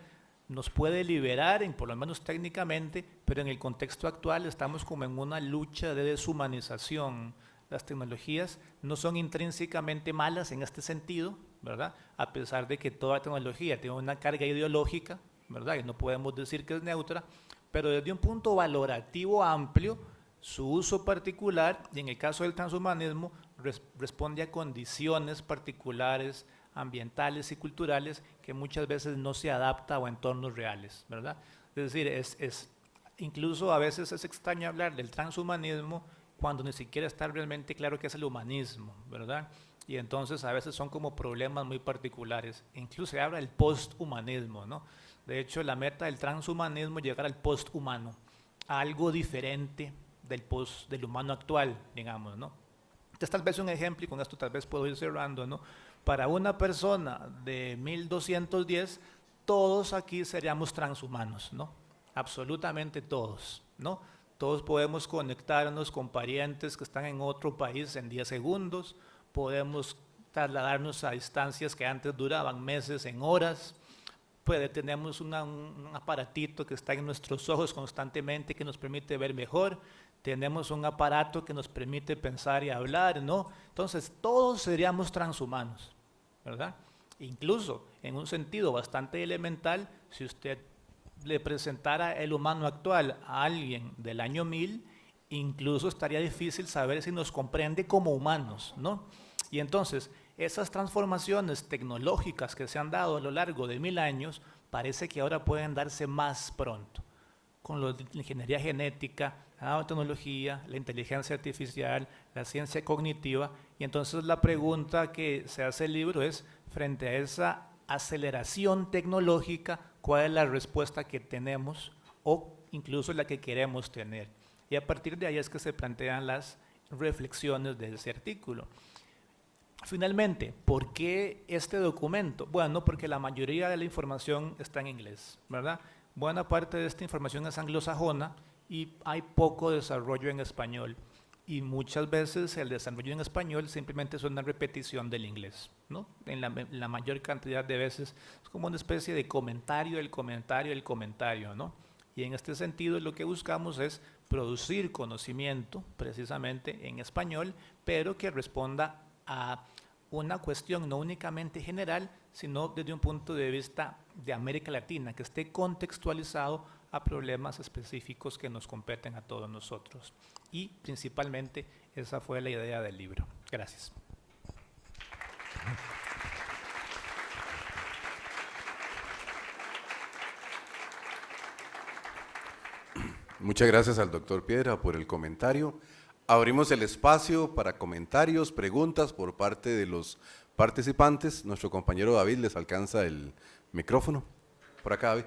nos puede liberar, por lo menos técnicamente, pero en el contexto actual estamos como en una lucha de deshumanización. Las tecnologías no son intrínsecamente malas en este sentido, ¿verdad? A pesar de que toda tecnología tiene una carga ideológica, ¿verdad? Y no podemos decir que es neutra, pero desde un punto valorativo amplio, su uso particular, y en el caso del transhumanismo, responde a condiciones particulares, ambientales y culturales que muchas veces no se adapta a entornos reales, ¿verdad? Es decir, incluso a veces es extraño hablar del transhumanismo cuando ni siquiera está realmente claro qué es el humanismo, ¿verdad? Y entonces a veces son como problemas muy particulares. Incluso se habla del posthumanismo, ¿no? De hecho, la meta del transhumanismo es llegar al posthumano, a algo diferente del humano actual, digamos, ¿no? Entonces, tal vez un ejemplo, y con esto tal vez puedo ir cerrando, ¿no? Para una persona de 1210, todos aquí seríamos transhumanos, ¿no? Absolutamente todos, ¿no? Todos podemos conectarnos con parientes que están en otro país en 10 segundos, podemos trasladarnos a distancias que antes duraban meses en horas, tenemos un aparatito que está en nuestros ojos constantemente que nos permite ver mejor, tenemos un aparato que nos permite pensar y hablar, ¿no? Entonces, todos seríamos transhumanos, ¿verdad? Incluso, en un sentido bastante elemental, si usted le presentara el humano actual a alguien del año 1000, incluso estaría difícil saber si nos comprende como humanos, ¿no? Y entonces, esas transformaciones tecnológicas que se han dado a lo largo de 1000 años, parece que ahora pueden darse más pronto, con la ingeniería genética, la nanotecnología, la inteligencia artificial, la ciencia cognitiva. Y entonces la pregunta que se hace el libro es, frente a esa aceleración tecnológica, cuál es la respuesta que tenemos o incluso la que queremos tener. Y a partir de ahí es que se plantean las reflexiones de ese artículo. Finalmente, ¿por qué este documento? Bueno, porque la mayoría de la información está en inglés, ¿verdad? Buena parte de esta información es anglosajona y hay poco desarrollo en español. Y muchas veces el desarrollo en español simplemente es una repetición del inglés, ¿no? En la mayor cantidad de veces es como una especie de comentario, el comentario, el comentario, ¿no? Y en este sentido lo que buscamos es producir conocimiento precisamente en español, pero que responda a una cuestión no únicamente general, sino desde un punto de vista de América Latina, que esté contextualizado a problemas específicos que nos competen a todos nosotros. Y principalmente esa fue la idea del libro. Gracias. Muchas gracias al doctor Piedra por el comentario. Abrimos el espacio para comentarios, preguntas por parte de los participantes. Nuestro compañero David les alcanza el micrófono. Por acá, David.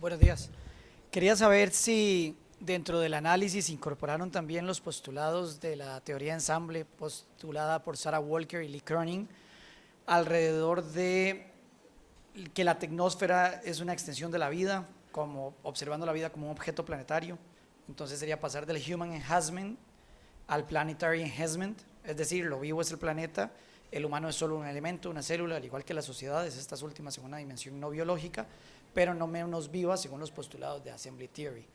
Buenos días. Quería saber si dentro del análisis incorporaron también los postulados de la teoría de ensamble postulada por Sarah Walker y Lee Cronin alrededor de que la tecnósfera es una extensión de la vida, como observando la vida como un objeto planetario. Entonces sería pasar del human enhancement al planetary enhancement, es decir, lo vivo es el planeta, el humano es solo un elemento, una célula, al igual que las sociedades, estas últimas en una dimensión no biológica, pero no menos viva según los postulados de Assembly Theory.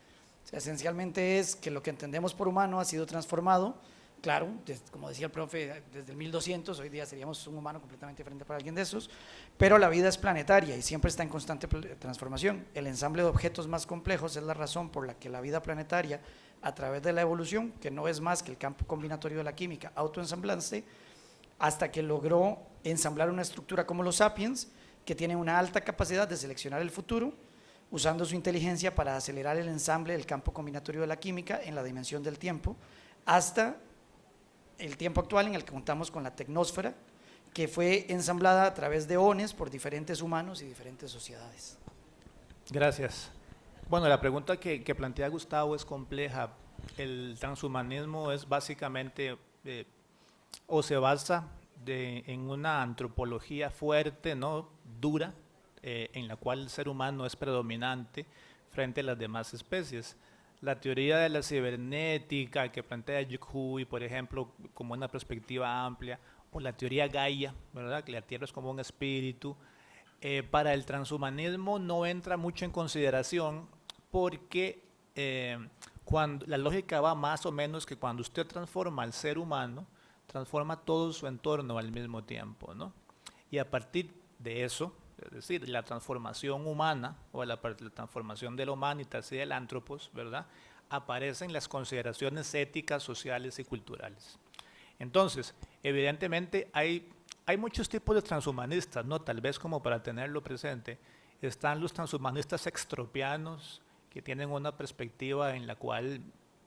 O sea, esencialmente es que lo que entendemos por humano ha sido transformado, claro, como decía el profe, desde el 1200, hoy día seríamos un humano completamente diferente para alguien de esos, pero la vida es planetaria y siempre está en constante transformación. El ensamble de objetos más complejos es la razón por la que la vida planetaria, a través de la evolución, que no es más que el campo combinatorio de la química, autoensamblarse, hasta que logró ensamblar una estructura como los sapiens, que tiene una alta capacidad de seleccionar el futuro, usando su inteligencia para acelerar el ensamble del campo combinatorio de la química en la dimensión del tiempo, hasta el tiempo actual en el que contamos con la tecnósfera, que fue ensamblada a través de eones por diferentes humanos y diferentes sociedades. Gracias. Bueno, la pregunta que plantea Gustavo es compleja. El transhumanismo es básicamente, o se basa en una antropología fuerte, ¿no? Dura, en la cual el ser humano es predominante frente a las demás especies. La teoría de la cibernética que plantea Yukhui, por ejemplo, como una perspectiva amplia, o la teoría Gaia, ¿verdad? Que la Tierra es como un espíritu, para el transhumanismo no entra mucho en consideración porque cuando, la lógica va más o menos que cuando usted transforma al ser humano, transforma todo su entorno al mismo tiempo, ¿no? Y a partir de eso, es decir, la transformación humana o la transformación del humanitas y del antropos, ¿verdad?, aparecen las consideraciones éticas, sociales y culturales. Entonces, evidentemente hay muchos tipos de transhumanistas, ¿no? Tal vez como para tenerlo presente, están los transhumanistas extropianos, que tienen una perspectiva en la cual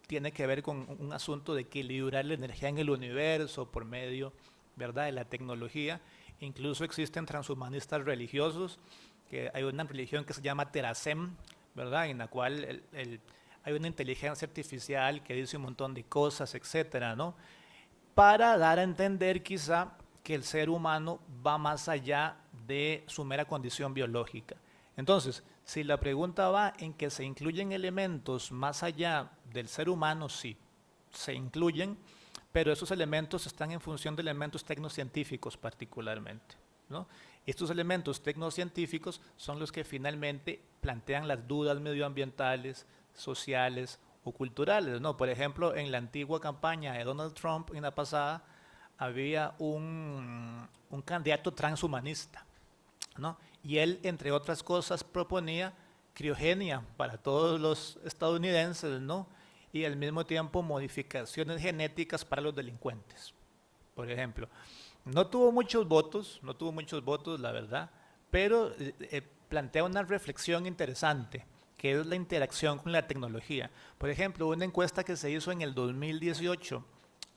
tiene que ver con un asunto de equilibrar la energía en el universo por medio, ¿verdad?, de la tecnología. Incluso existen transhumanistas religiosos, que hay una religión que se llama Terasem, ¿verdad?, en la cual hay una inteligencia artificial que dice un montón de cosas, etcétera, ¿no?, para dar a entender quizá que el ser humano va más allá de su mera condición biológica. Entonces, si la pregunta va en que se incluyen elementos más allá del ser humano, sí, se incluyen, pero esos elementos están en función de elementos tecnocientíficos particularmente, ¿no? Estos elementos tecnocientíficos son los que finalmente plantean las dudas medioambientales, sociales o culturales, ¿no? Por ejemplo, en la antigua campaña de Donald Trump, en la pasada, había un candidato transhumanista, ¿no? Y él, entre otras cosas, proponía criogenia para todos los estadounidenses, ¿no?, y al mismo tiempo modificaciones genéticas para los delincuentes, por ejemplo. No tuvo muchos votos, la verdad, pero plantea una reflexión interesante, que es la interacción con la tecnología. Por ejemplo, una encuesta que se hizo en el 2018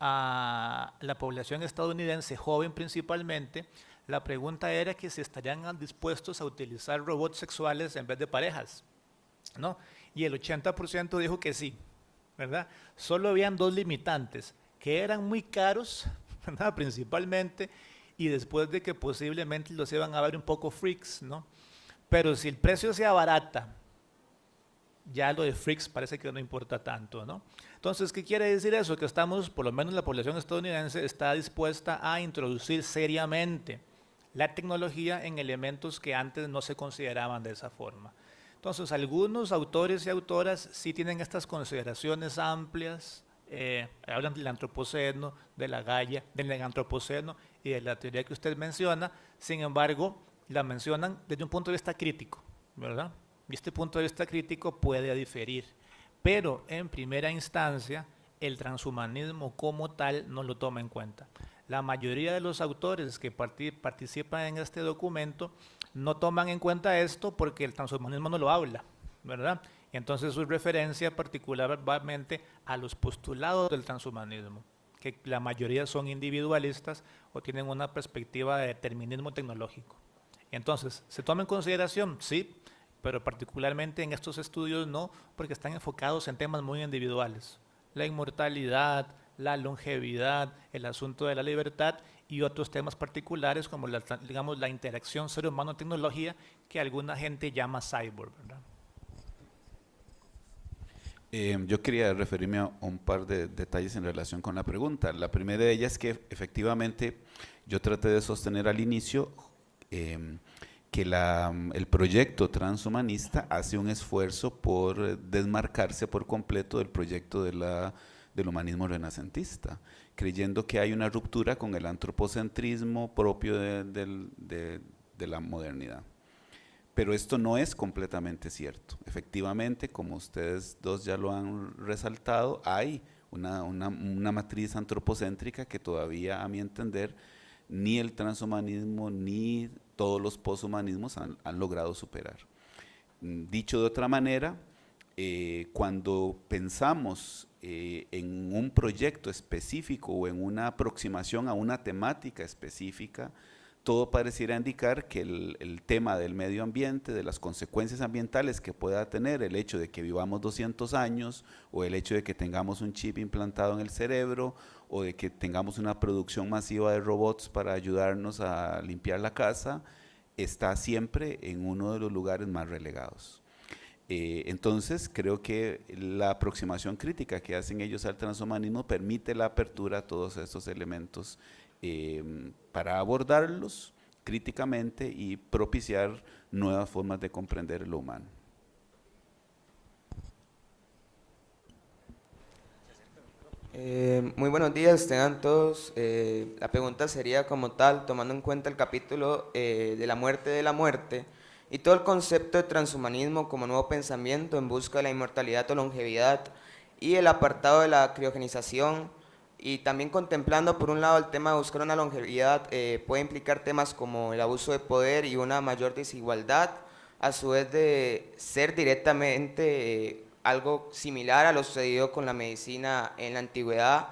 a la población estadounidense, joven principalmente, la pregunta era que si estarían dispuestos a utilizar robots sexuales en vez de parejas, ¿no? Y el 80% dijo que sí, ¿verdad? Solo habían dos limitantes, que eran muy caros, ¿verdad? Principalmente, y después de que posiblemente los iban a ver un poco freaks, ¿no? Pero si el precio se abarata, ya lo de freaks parece que no importa tanto, ¿no? Entonces, ¿qué quiere decir eso? Que estamos, por lo menos la población estadounidense, está dispuesta a introducir seriamente la tecnología en elementos que antes no se consideraban de esa forma. Entonces, algunos autores y autoras sí tienen estas consideraciones amplias, hablan del antropoceno, de la Gaia, del negantropoceno y de la teoría que usted menciona, sin embargo, la mencionan desde un punto de vista crítico, ¿verdad? Y este punto de vista crítico puede diferir, pero en primera instancia el transhumanismo como tal no lo toma en cuenta. La mayoría de los autores que participan en este documento no toman en cuenta esto porque el transhumanismo no lo habla, ¿verdad? Y entonces su referencia particularmente a los postulados del transhumanismo, que la mayoría son individualistas o tienen una perspectiva de determinismo tecnológico. Entonces, ¿se toma en consideración? Sí, pero particularmente en estos estudios no, porque están enfocados en temas muy individuales. La inmortalidad, la longevidad, el asunto de la libertad y otros temas particulares como digamos, la interacción ser humano-tecnología que alguna gente llama cyborg, ¿verdad? Yo quería referirme a un par de detalles en relación con la pregunta. La primera de ellas es que efectivamente yo traté de sostener al inicio que el proyecto transhumanista hace un esfuerzo por desmarcarse por completo del proyecto del humanismo renacentista, creyendo que hay una ruptura con el antropocentrismo propio de la modernidad. Pero esto no es completamente cierto. Efectivamente, como ustedes dos ya lo han resaltado, hay una matriz antropocéntrica que todavía, a mi entender, ni el transhumanismo ni todos los poshumanismos han logrado superar. Dicho de otra manera, cuando pensamos en un proyecto específico o en una aproximación a una temática específica, todo pareciera indicar que el tema del medio ambiente, de las consecuencias ambientales que pueda tener el hecho de que vivamos 200 años o el hecho de que tengamos un chip implantado en el cerebro o de que tengamos una producción masiva de robots para ayudarnos a limpiar la casa, está siempre en uno de los lugares más relegados. Entonces, creo que la aproximación crítica que hacen ellos al transhumanismo permite la apertura a todos estos elementos para abordarlos críticamente y propiciar nuevas formas de comprender lo humano. Muy buenos días, tengan todos. La pregunta sería como tal, tomando en cuenta el capítulo de la muerte y todo el concepto de transhumanismo como nuevo pensamiento en busca de la inmortalidad o longevidad y el apartado de la criogenización, y también contemplando por un lado el tema de buscar una longevidad puede implicar temas como el abuso de poder y una mayor desigualdad, a su vez de ser directamente algo similar a lo sucedido con la medicina en la antigüedad,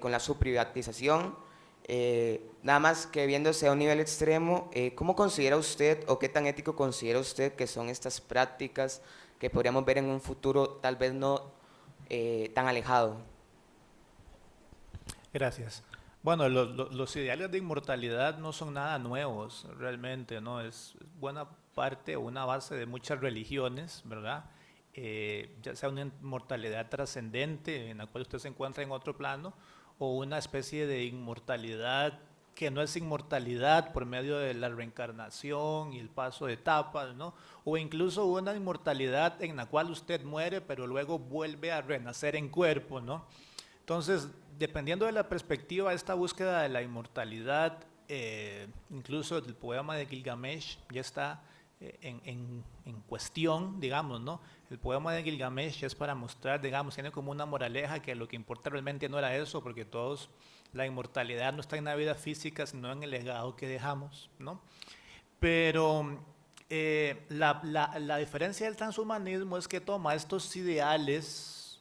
con la subprivatización. Nada más que viéndose a un nivel extremo, ¿cómo considera usted o qué tan ético considera usted que son estas prácticas que podríamos ver en un futuro tal vez no tan alejado? Gracias. Bueno, los ideales de inmortalidad no son nada nuevos, realmente, ¿no? Es buena parte o una base de muchas religiones, ¿verdad? Ya sea una inmortalidad trascendente en la cual usted se encuentra en otro plano, o una especie de inmortalidad que no es inmortalidad por medio de la reencarnación y el paso de etapas, ¿no? O incluso una inmortalidad en la cual usted muere, pero luego vuelve a renacer en cuerpo, ¿no? Entonces, dependiendo de la perspectiva, esta búsqueda de la inmortalidad, incluso el poema de Gilgamesh ya está en cuestión, digamos, ¿no? El poema de Gilgamesh es para mostrar, digamos, tiene como una moraleja que lo que importa realmente no era eso, porque todos, la inmortalidad no está en la vida física, sino en el legado que dejamos, ¿no? Pero La diferencia del transhumanismo es que toma estos ideales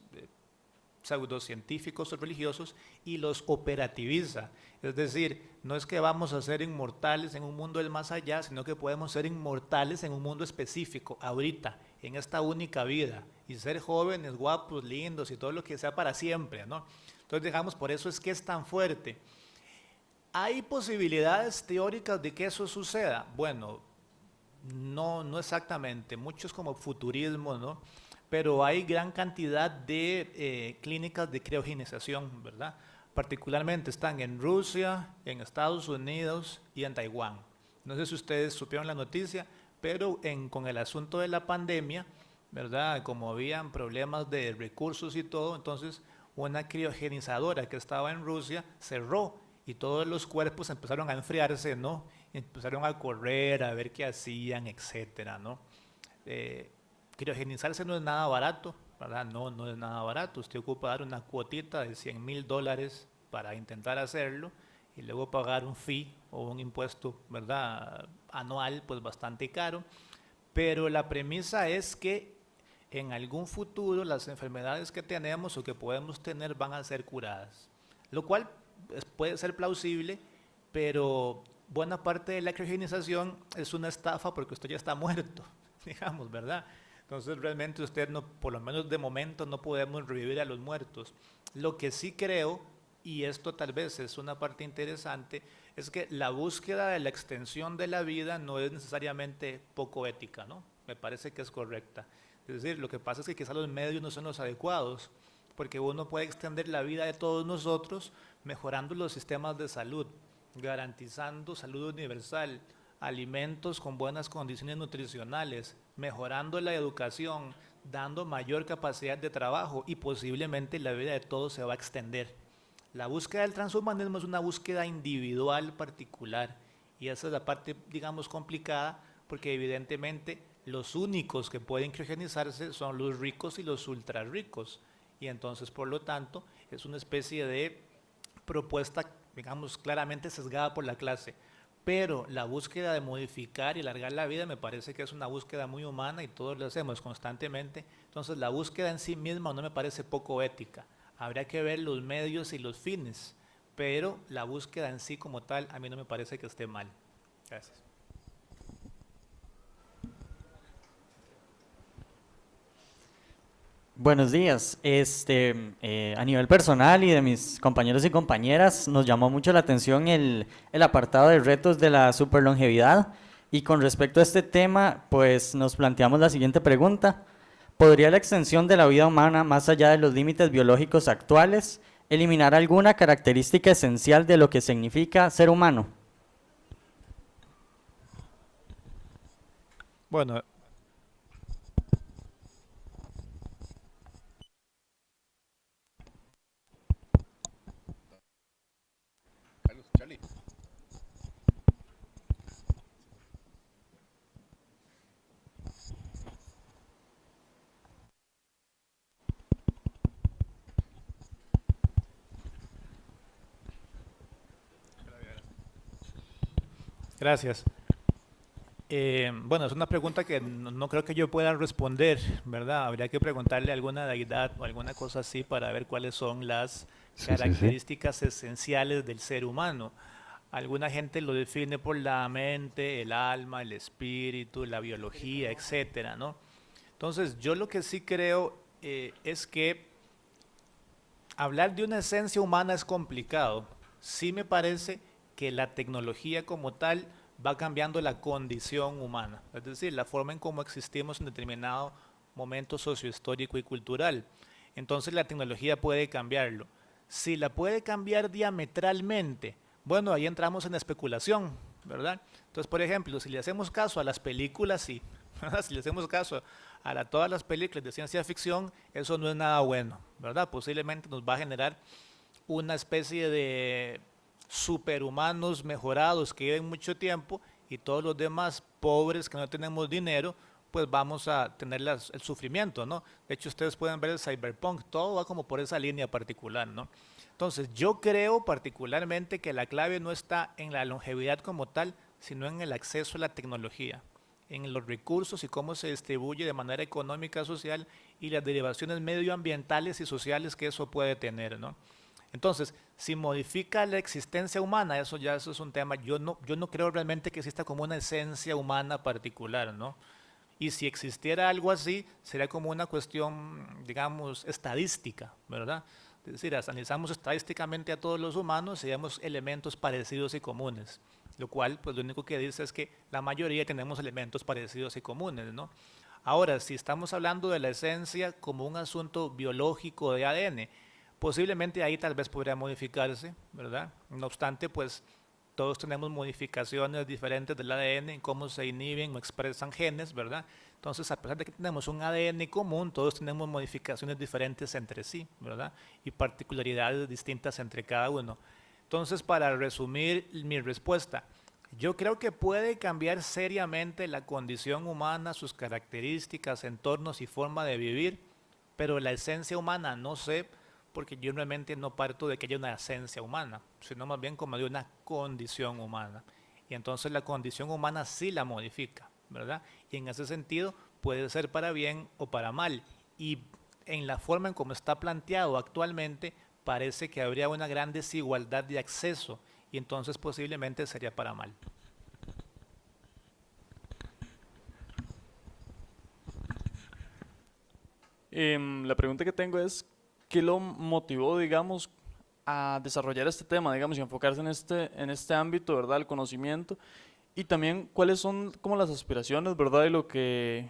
pseudocientíficos o religiosos y los operativiza. Es decir, no es que vamos a ser inmortales en un mundo del más allá, sino que podemos ser inmortales en un mundo específico, ahorita, en esta única vida, y ser jóvenes, guapos, lindos y todo lo que sea para siempre, ¿no? Entonces, digamos, por eso es que es tan fuerte. ¿Hay posibilidades teóricas de que eso suceda? Bueno, no exactamente, muchos como futurismo, ¿no? Pero hay gran cantidad de clínicas de criogenización, ¿verdad? Particularmente están en Rusia, en Estados Unidos y en Taiwán. No sé si ustedes supieron la noticia, pero con el asunto de la pandemia, ¿verdad? Como habían problemas de recursos y todo, entonces una criogenizadora que estaba en Rusia cerró y todos los cuerpos empezaron a enfriarse, ¿no? Empezaron a correr, a ver qué hacían, etcétera, ¿no? Criogenizarse no es nada barato, ¿verdad? No es nada barato. Usted ocupa dar una cuotita de $100,000 para intentar hacerlo y luego pagar un fee o un impuesto, ¿verdad? Anual, pues bastante caro. Pero la premisa es que en algún futuro las enfermedades que tenemos o que podemos tener van a ser curadas, lo cual puede ser plausible, pero buena parte de la criogenización es una estafa porque usted ya está muerto, digamos, ¿verdad? Entonces realmente usted, no, por lo menos de momento, no podemos revivir a los muertos. Lo que sí creo, y esto tal vez es una parte interesante, es que la búsqueda de la extensión de la vida no es necesariamente poco ética, ¿no? Me parece que es correcta. Es decir, lo que pasa es que quizás los medios no son los adecuados, porque uno puede extender la vida de todos nosotros mejorando los sistemas de salud, garantizando salud universal, alimentos con buenas condiciones nutricionales, mejorando la educación, dando mayor capacidad de trabajo y posiblemente la vida de todos se va a extender. La búsqueda del transhumanismo es una búsqueda individual particular y esa es la parte, digamos, complicada porque evidentemente los únicos que pueden criogenizarse son los ricos y los ultra ricos y entonces por lo tanto es una especie de propuesta, digamos, claramente sesgada por la clase. Pero la búsqueda de modificar y alargar la vida me parece que es una búsqueda muy humana y todos lo hacemos constantemente. Entonces la búsqueda en sí misma no me parece poco ética. Habría que ver los medios y los fines, pero la búsqueda en sí como tal a mí no me parece que esté mal. Gracias. Buenos días. A nivel personal y de mis compañeros y compañeras, nos llamó mucho la atención el apartado de retos de la superlongevidad. Y con respecto a este tema, pues nos planteamos la siguiente pregunta. ¿Podría la extensión de la vida humana, más allá de los límites biológicos actuales, eliminar alguna característica esencial de lo que significa ser humano? Bueno, Charlie. gracias. Bueno, es una pregunta que no creo que yo pueda responder, ¿verdad? Habría que preguntarle a alguna deidad o alguna cosa así para ver cuáles son las características esenciales del ser humano. Alguna gente lo define por la mente, el alma, el espíritu, la biología, etcétera, ¿no? Entonces, yo lo que sí creo es que hablar de una esencia humana es complicado. Sí me parece que la tecnología como tal va cambiando la condición humana, es decir, la forma en cómo existimos en determinado momento sociohistórico y cultural. Entonces la tecnología puede cambiarlo. Si la puede cambiar diametralmente, bueno, ahí entramos en especulación, ¿verdad? Entonces, por ejemplo, si le hacemos caso a las películas, sí, ¿verdad? Si le hacemos caso a todas las películas de ciencia ficción, eso no es nada bueno, ¿verdad? Posiblemente nos va a generar una especie de superhumanos mejorados que viven mucho tiempo y todos los demás pobres que no tenemos dinero, pues vamos a tener el sufrimiento, ¿no? De hecho, ustedes pueden ver el cyberpunk, todo va como por esa línea particular, ¿no? Entonces, yo creo particularmente que la clave no está en la longevidad como tal, sino en el acceso a la tecnología. en los recursos y cómo se distribuye de manera económica, social y las derivaciones medioambientales y sociales que eso puede tener, ¿no? Entonces, si modifica la existencia humana, eso es un tema. Yo no creo realmente que exista como una esencia humana particular, ¿no? Y si existiera algo así, sería como una cuestión, digamos, estadística, ¿verdad? Es decir, analizamos estadísticamente a todos los humanos y vemos elementos parecidos y comunes, lo cual, pues lo único que dice es que la mayoría tenemos elementos parecidos y comunes, ¿no? Ahora, si estamos hablando de la esencia como un asunto biológico de ADN, posiblemente ahí tal vez podría modificarse, ¿verdad? No obstante, pues todos tenemos modificaciones diferentes del ADN en cómo se inhiben o expresan genes, ¿verdad? Entonces, a pesar de que tenemos un ADN común, todos tenemos modificaciones diferentes entre sí, ¿verdad? Y particularidades distintas entre cada uno. Entonces, para resumir mi respuesta, yo creo que puede cambiar seriamente la condición humana, sus características, entornos y forma de vivir, pero la esencia humana no sé, porque yo realmente no parto de que haya una esencia humana, sino más bien como de una condición humana. Y entonces la condición humana sí la modifica, ¿verdad? Y en ese sentido puede ser para bien o para mal. Y en la forma en cómo está planteado actualmente, parece que habría una gran desigualdad de acceso y entonces posiblemente sería para mal. La pregunta que tengo es, ¿qué lo motivó, digamos, a desarrollar este tema, digamos, y enfocarse en este ámbito, ¿verdad?, el conocimiento? Y también, ¿cuáles son como las aspiraciones, ¿verdad?, y lo que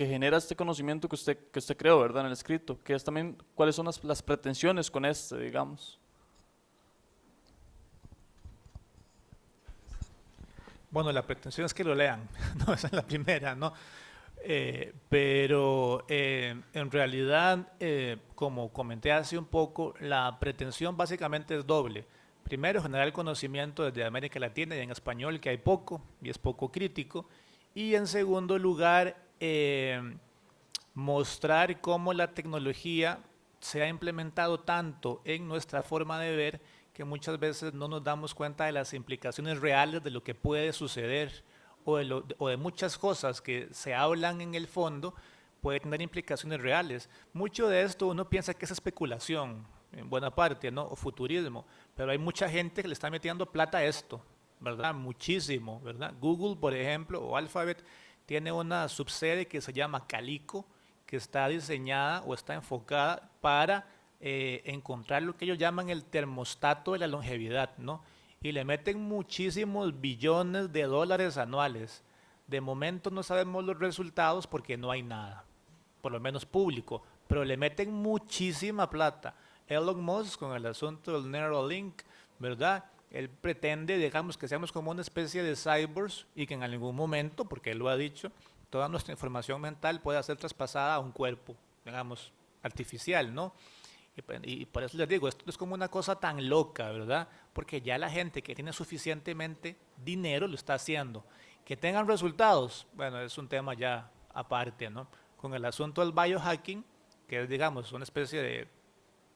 genera este conocimiento que usted creó, ¿verdad?, en el escrito, que es también, ¿cuáles son las pretensiones con digamos? Bueno, la pretensión es que lo lean, no, esa es la primera, ¿no? Pero en realidad, como comenté hace un poco, la pretensión básicamente es doble. Primero, generar el conocimiento desde América Latina y en español, que hay poco y es poco crítico. Y en segundo lugar, mostrar cómo la tecnología se ha implementado tanto en nuestra forma de ver que muchas veces no nos damos cuenta de las implicaciones reales de lo que puede suceder o de muchas cosas que se hablan en el fondo puede tener implicaciones reales. Mucho de esto uno piensa que es especulación, en buena parte, ¿no?, o futurismo, pero hay mucha gente que le está metiendo plata a esto, ¿verdad? Muchísimo, ¿verdad? Google, por ejemplo, o Alphabet, tiene una subsede que se llama Calico, que está diseñada o está enfocada para encontrar lo que ellos llaman el termostato de la longevidad, ¿no? Y le meten muchísimos billones de dólares anuales. De momento no sabemos los resultados porque no hay nada, por lo menos público, pero le meten muchísima plata. Elon Musk con el asunto del Neuralink, ¿verdad? Él pretende, digamos, que seamos como una especie de cyborgs y que en algún momento, porque él lo ha dicho, toda nuestra información mental pueda ser traspasada a un cuerpo, digamos, artificial, ¿no? Y por eso les digo, esto es como una cosa tan loca, ¿verdad? Porque ya la gente que tiene suficientemente dinero lo está haciendo. Que tengan resultados, bueno, es un tema ya aparte, ¿no? Con el asunto del biohacking, que es, digamos, una especie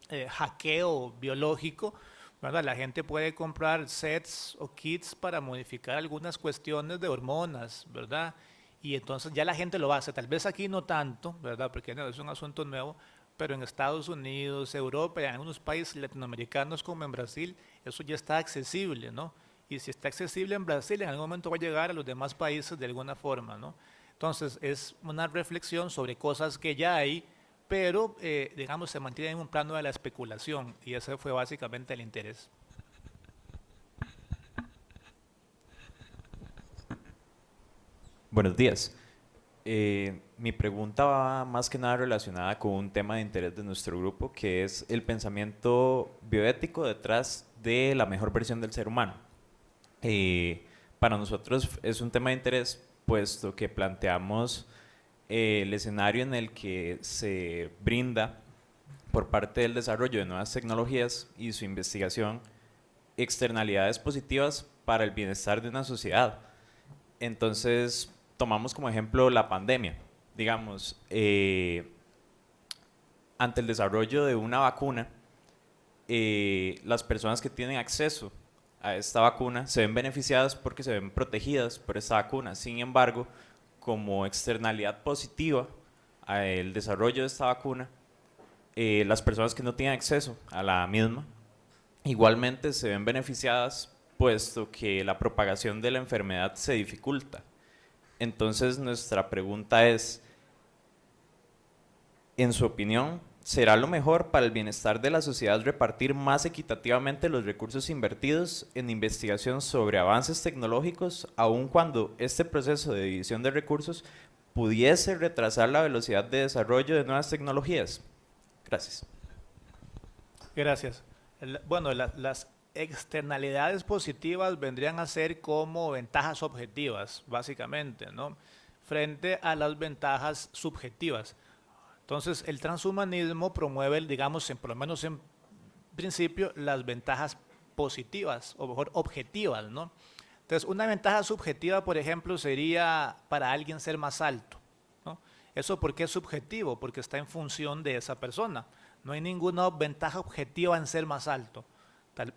de hackeo biológico, ¿verdad? La gente puede comprar sets o kits para modificar algunas cuestiones de hormonas, ¿verdad? Y entonces ya la gente lo hace. Tal vez aquí no tanto, ¿verdad? Porque no, es un asunto nuevo, pero en Estados Unidos, Europa y en algunos países latinoamericanos como en Brasil, eso ya está accesible, ¿no? Y si está accesible en Brasil, en algún momento va a llegar a los demás países de alguna forma, ¿no? Entonces es una reflexión sobre cosas que ya hay, pero digamos se mantiene en un plano de la especulación y ese fue básicamente el interés. Buenos días. Mi pregunta va más que nada relacionada con un tema de interés de nuestro grupo, que es el pensamiento bioético detrás de la mejor versión del ser humano. Para nosotros es un tema de interés, puesto que planteamos el escenario en el que se brinda por parte del desarrollo de nuevas tecnologías y su investigación externalidades positivas para el bienestar de una sociedad. Entonces, tomamos como ejemplo la pandemia. Digamos, ante el desarrollo de una vacuna, las personas que tienen acceso a esta vacuna se ven beneficiadas porque se ven protegidas por esta vacuna. Sin embargo, como externalidad positiva al desarrollo de esta vacuna, las personas que no tienen acceso a la misma igualmente se ven beneficiadas, puesto que la propagación de la enfermedad se dificulta. Entonces nuestra pregunta es, en su opinión, ¿será lo mejor para el bienestar de la sociedad repartir más equitativamente los recursos invertidos en investigación sobre avances tecnológicos, aun cuando este proceso de división de recursos pudiese retrasar la velocidad de desarrollo de nuevas tecnologías? Gracias. Gracias. Bueno, las externalidades positivas vendrían a ser como ventajas objetivas, básicamente, ¿no? Frente a las ventajas subjetivas. Entonces, el transhumanismo promueve, digamos, por lo menos en principio, las ventajas positivas, o mejor, objetivas, ¿no? Entonces, una ventaja subjetiva, por ejemplo, sería para alguien ser más alto, ¿no? ¿Eso por qué es subjetivo? Porque está en función de esa persona. No hay ninguna ventaja objetiva en ser más alto.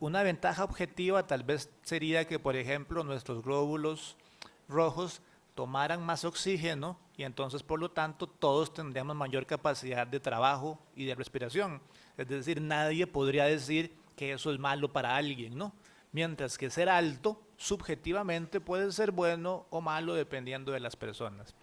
Una ventaja objetiva tal vez sería que, por ejemplo, nuestros glóbulos rojos tomaran más oxígeno y entonces, por lo tanto, todos tendríamos mayor capacidad de trabajo y de respiración. Es decir, nadie podría decir que eso es malo para alguien, ¿no? Mientras que ser alto, subjetivamente, puede ser bueno o malo dependiendo de las personas.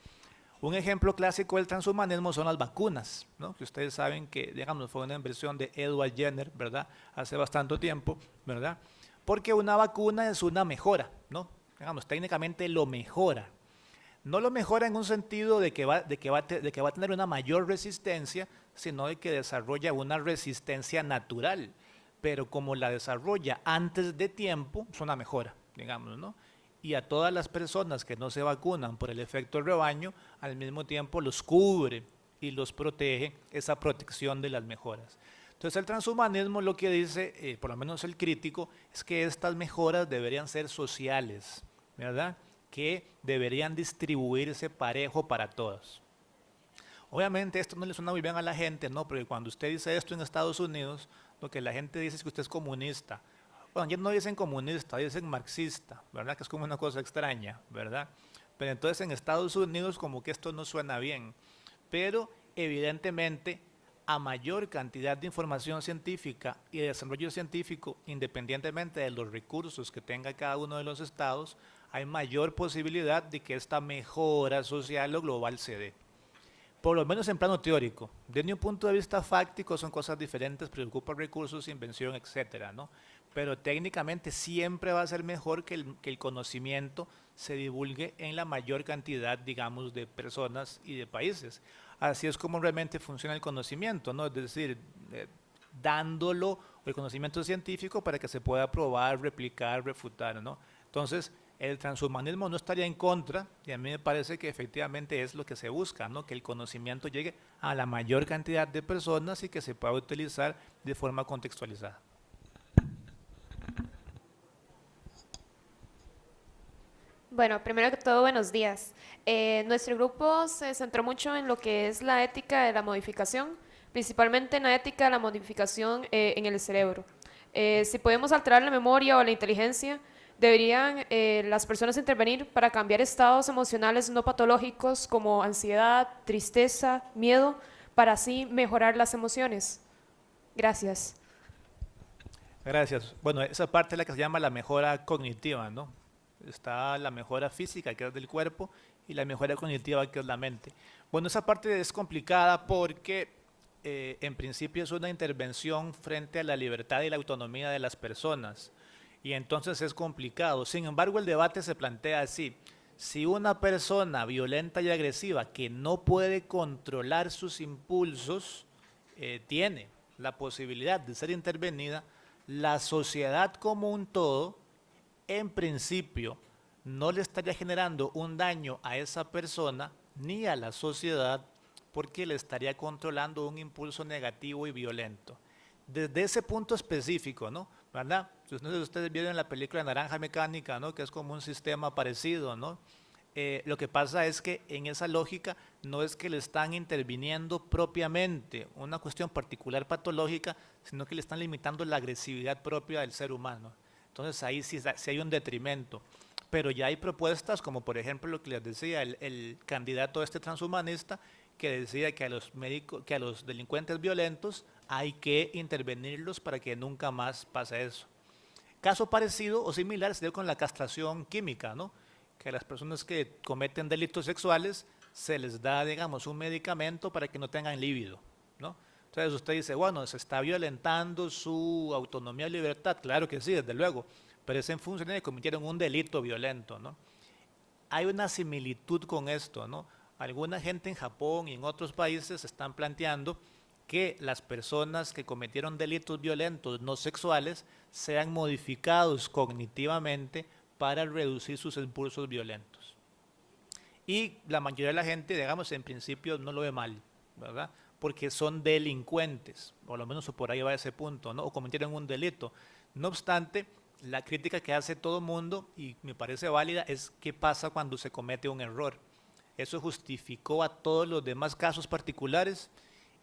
Un ejemplo clásico del transhumanismo son las vacunas, ¿no? Que ustedes saben que, digamos, fue una inversión de Edward Jenner, ¿verdad? Hace bastante tiempo, ¿verdad? Porque una vacuna es una mejora, ¿no? Digamos, técnicamente lo mejora. No lo mejora en un sentido de que va a tener una mayor resistencia, sino de que desarrolla una resistencia natural. Pero como la desarrolla antes de tiempo, es una mejora, digamos, ¿no? Y a todas las personas que no se vacunan por el efecto rebaño, al mismo tiempo los cubre y los protege esa protección de las mejoras. Entonces el transhumanismo lo que dice, por lo menos el crítico, es que estas mejoras deberían ser sociales, ¿verdad? Que deberían distribuirse parejo para todos. Obviamente esto no le suena muy bien a la gente, ¿no? Porque cuando usted dice esto en Estados Unidos, lo que la gente dice es que usted es comunista. Bueno, ya no dicen comunista, dicen marxista, ¿verdad? Que es como una cosa extraña, ¿verdad? Pero entonces en Estados Unidos como que esto no suena bien. Pero evidentemente a mayor cantidad de información científica y de desarrollo científico, independientemente de los recursos que tenga cada uno de los estados, hay mayor posibilidad de que esta mejora social o global se dé. Por lo menos en plano teórico. Desde un punto de vista fáctico son cosas diferentes, preocupa recursos, invención, etcétera, ¿no? Pero técnicamente siempre va a ser mejor que el conocimiento se divulgue en la mayor cantidad, digamos, de personas y de países. Así es como realmente funciona el conocimiento, ¿no? Es decir, dándolo el conocimiento científico para que se pueda probar, replicar, refutar, ¿no? Entonces, el transhumanismo no estaría en contra, y a mí me parece que efectivamente es lo que se busca, ¿no? Que el conocimiento llegue a la mayor cantidad de personas y que se pueda utilizar de forma contextualizada. Bueno, primero que todo, buenos días. Nuestro grupo se centró mucho en lo que es la ética de la modificación, principalmente en la ética de la modificación en el cerebro. Si podemos alterar la memoria o la inteligencia, deberían las personas intervenir para cambiar estados emocionales no patológicos como ansiedad, tristeza, miedo, para así mejorar las emociones. Gracias. Gracias. Bueno, esa parte es la que se llama la mejora cognitiva, ¿no? Está la mejora física, que es del cuerpo, y la mejora cognitiva, que es la mente. Bueno, esa parte es complicada porque en principio es una intervención frente a la libertad y la autonomía de las personas, y entonces es complicado. Sin embargo, el debate se plantea así: si una persona violenta y agresiva que no puede controlar sus impulsos tiene la posibilidad de ser intervenida, la sociedad como un todo, en principio, no le estaría generando un daño a esa persona ni a la sociedad, porque le estaría controlando un impulso negativo y violento. Desde ese punto específico, ¿no? ¿Verdad? Ustedes vieron la película Naranja Mecánica, ¿no? Que es como un sistema parecido, ¿no? Lo que pasa es que en esa lógica no es que le están interviniendo propiamente una cuestión particular patológica, sino que le están limitando la agresividad propia del ser humano. Entonces ahí sí hay un detrimento. Pero ya hay propuestas como por ejemplo lo que les decía el candidato transhumanista que decía que a los médicos, que a los delincuentes violentos hay que intervenirlos para que nunca más pase eso. Caso parecido o similar se dio con la castración química, ¿no? Que a las personas que cometen delitos sexuales se les da, digamos, un medicamento para que no tengan líbido, ¿no? Entonces usted dice, bueno, se está violentando su autonomía y libertad. Claro que sí, desde luego, pero es en función de que cometieron un delito violento, ¿no? Hay una similitud con esto, ¿no? Alguna gente en Japón y en otros países están planteando que las personas que cometieron delitos violentos no sexuales sean modificados cognitivamente para reducir sus impulsos violentos. Y la mayoría de la gente, digamos, en principio no lo ve mal, ¿verdad? Porque son delincuentes, o lo menos por ahí va ese punto, ¿no? O cometieron un delito. No obstante, la crítica que hace todo el mundo, y me parece válida, es qué pasa cuando se comete un error. Eso justificó a todos los demás casos particulares.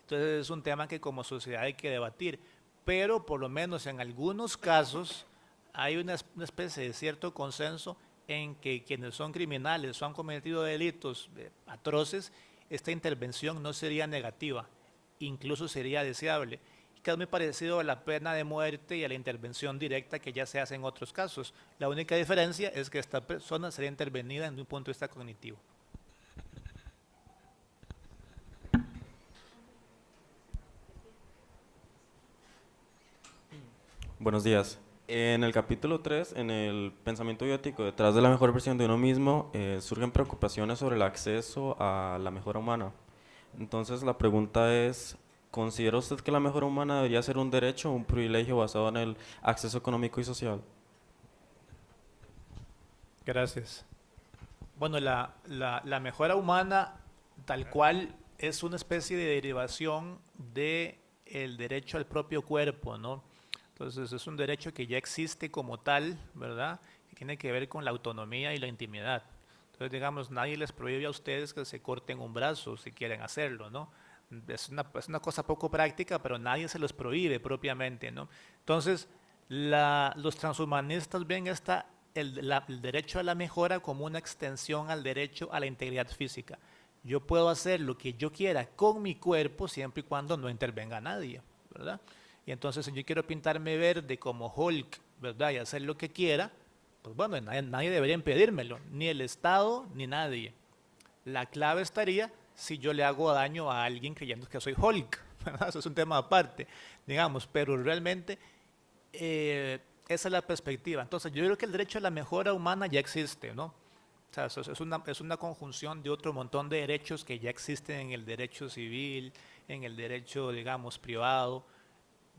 Entonces es un tema que como sociedad hay que debatir, pero por lo menos en algunos casos hay una especie de cierto consenso en que quienes son criminales o han cometido delitos atroces, esta intervención no sería negativa, incluso sería deseable. Y que es muy parecido a la pena de muerte y a la intervención directa que ya se hace en otros casos. La única diferencia es que esta persona sería intervenida desde un punto de vista cognitivo. Buenos días. En el capítulo 3, en el pensamiento biótico, detrás de la mejor versión de uno mismo, surgen preocupaciones sobre el acceso a la mejora humana. Entonces la pregunta es, ¿considera usted que la mejora humana debería ser un derecho o un privilegio basado en el acceso económico y social? Gracias. Bueno, la mejora humana tal cual es una especie de derivación del derecho al propio cuerpo, ¿no? Entonces es un derecho que ya existe como tal, ¿verdad? Que tiene que ver con la autonomía y la intimidad. Entonces, digamos, nadie les prohíbe a ustedes que se corten un brazo si quieren hacerlo, ¿no? Es una cosa poco práctica, pero nadie se los prohíbe propiamente, ¿no? Entonces, los transhumanistas ven el derecho a la mejora como una extensión al derecho a la integridad física. Yo puedo hacer lo que yo quiera con mi cuerpo siempre y cuando no intervenga nadie, ¿verdad? Y entonces si yo quiero pintarme verde como Hulk, ¿verdad? Y hacer lo que quiera, pues bueno, nadie debería impedírmelo, ni el Estado ni nadie. La clave estaría si yo le hago daño a alguien creyendo que soy Hulk, ¿verdad? Eso es un tema aparte, digamos, pero realmente esa es la perspectiva. Entonces yo creo que el derecho a la mejora humana ya existe, ¿no? O sea, es una conjunción de otro montón de derechos que ya existen en el derecho civil, en el derecho, digamos, privado.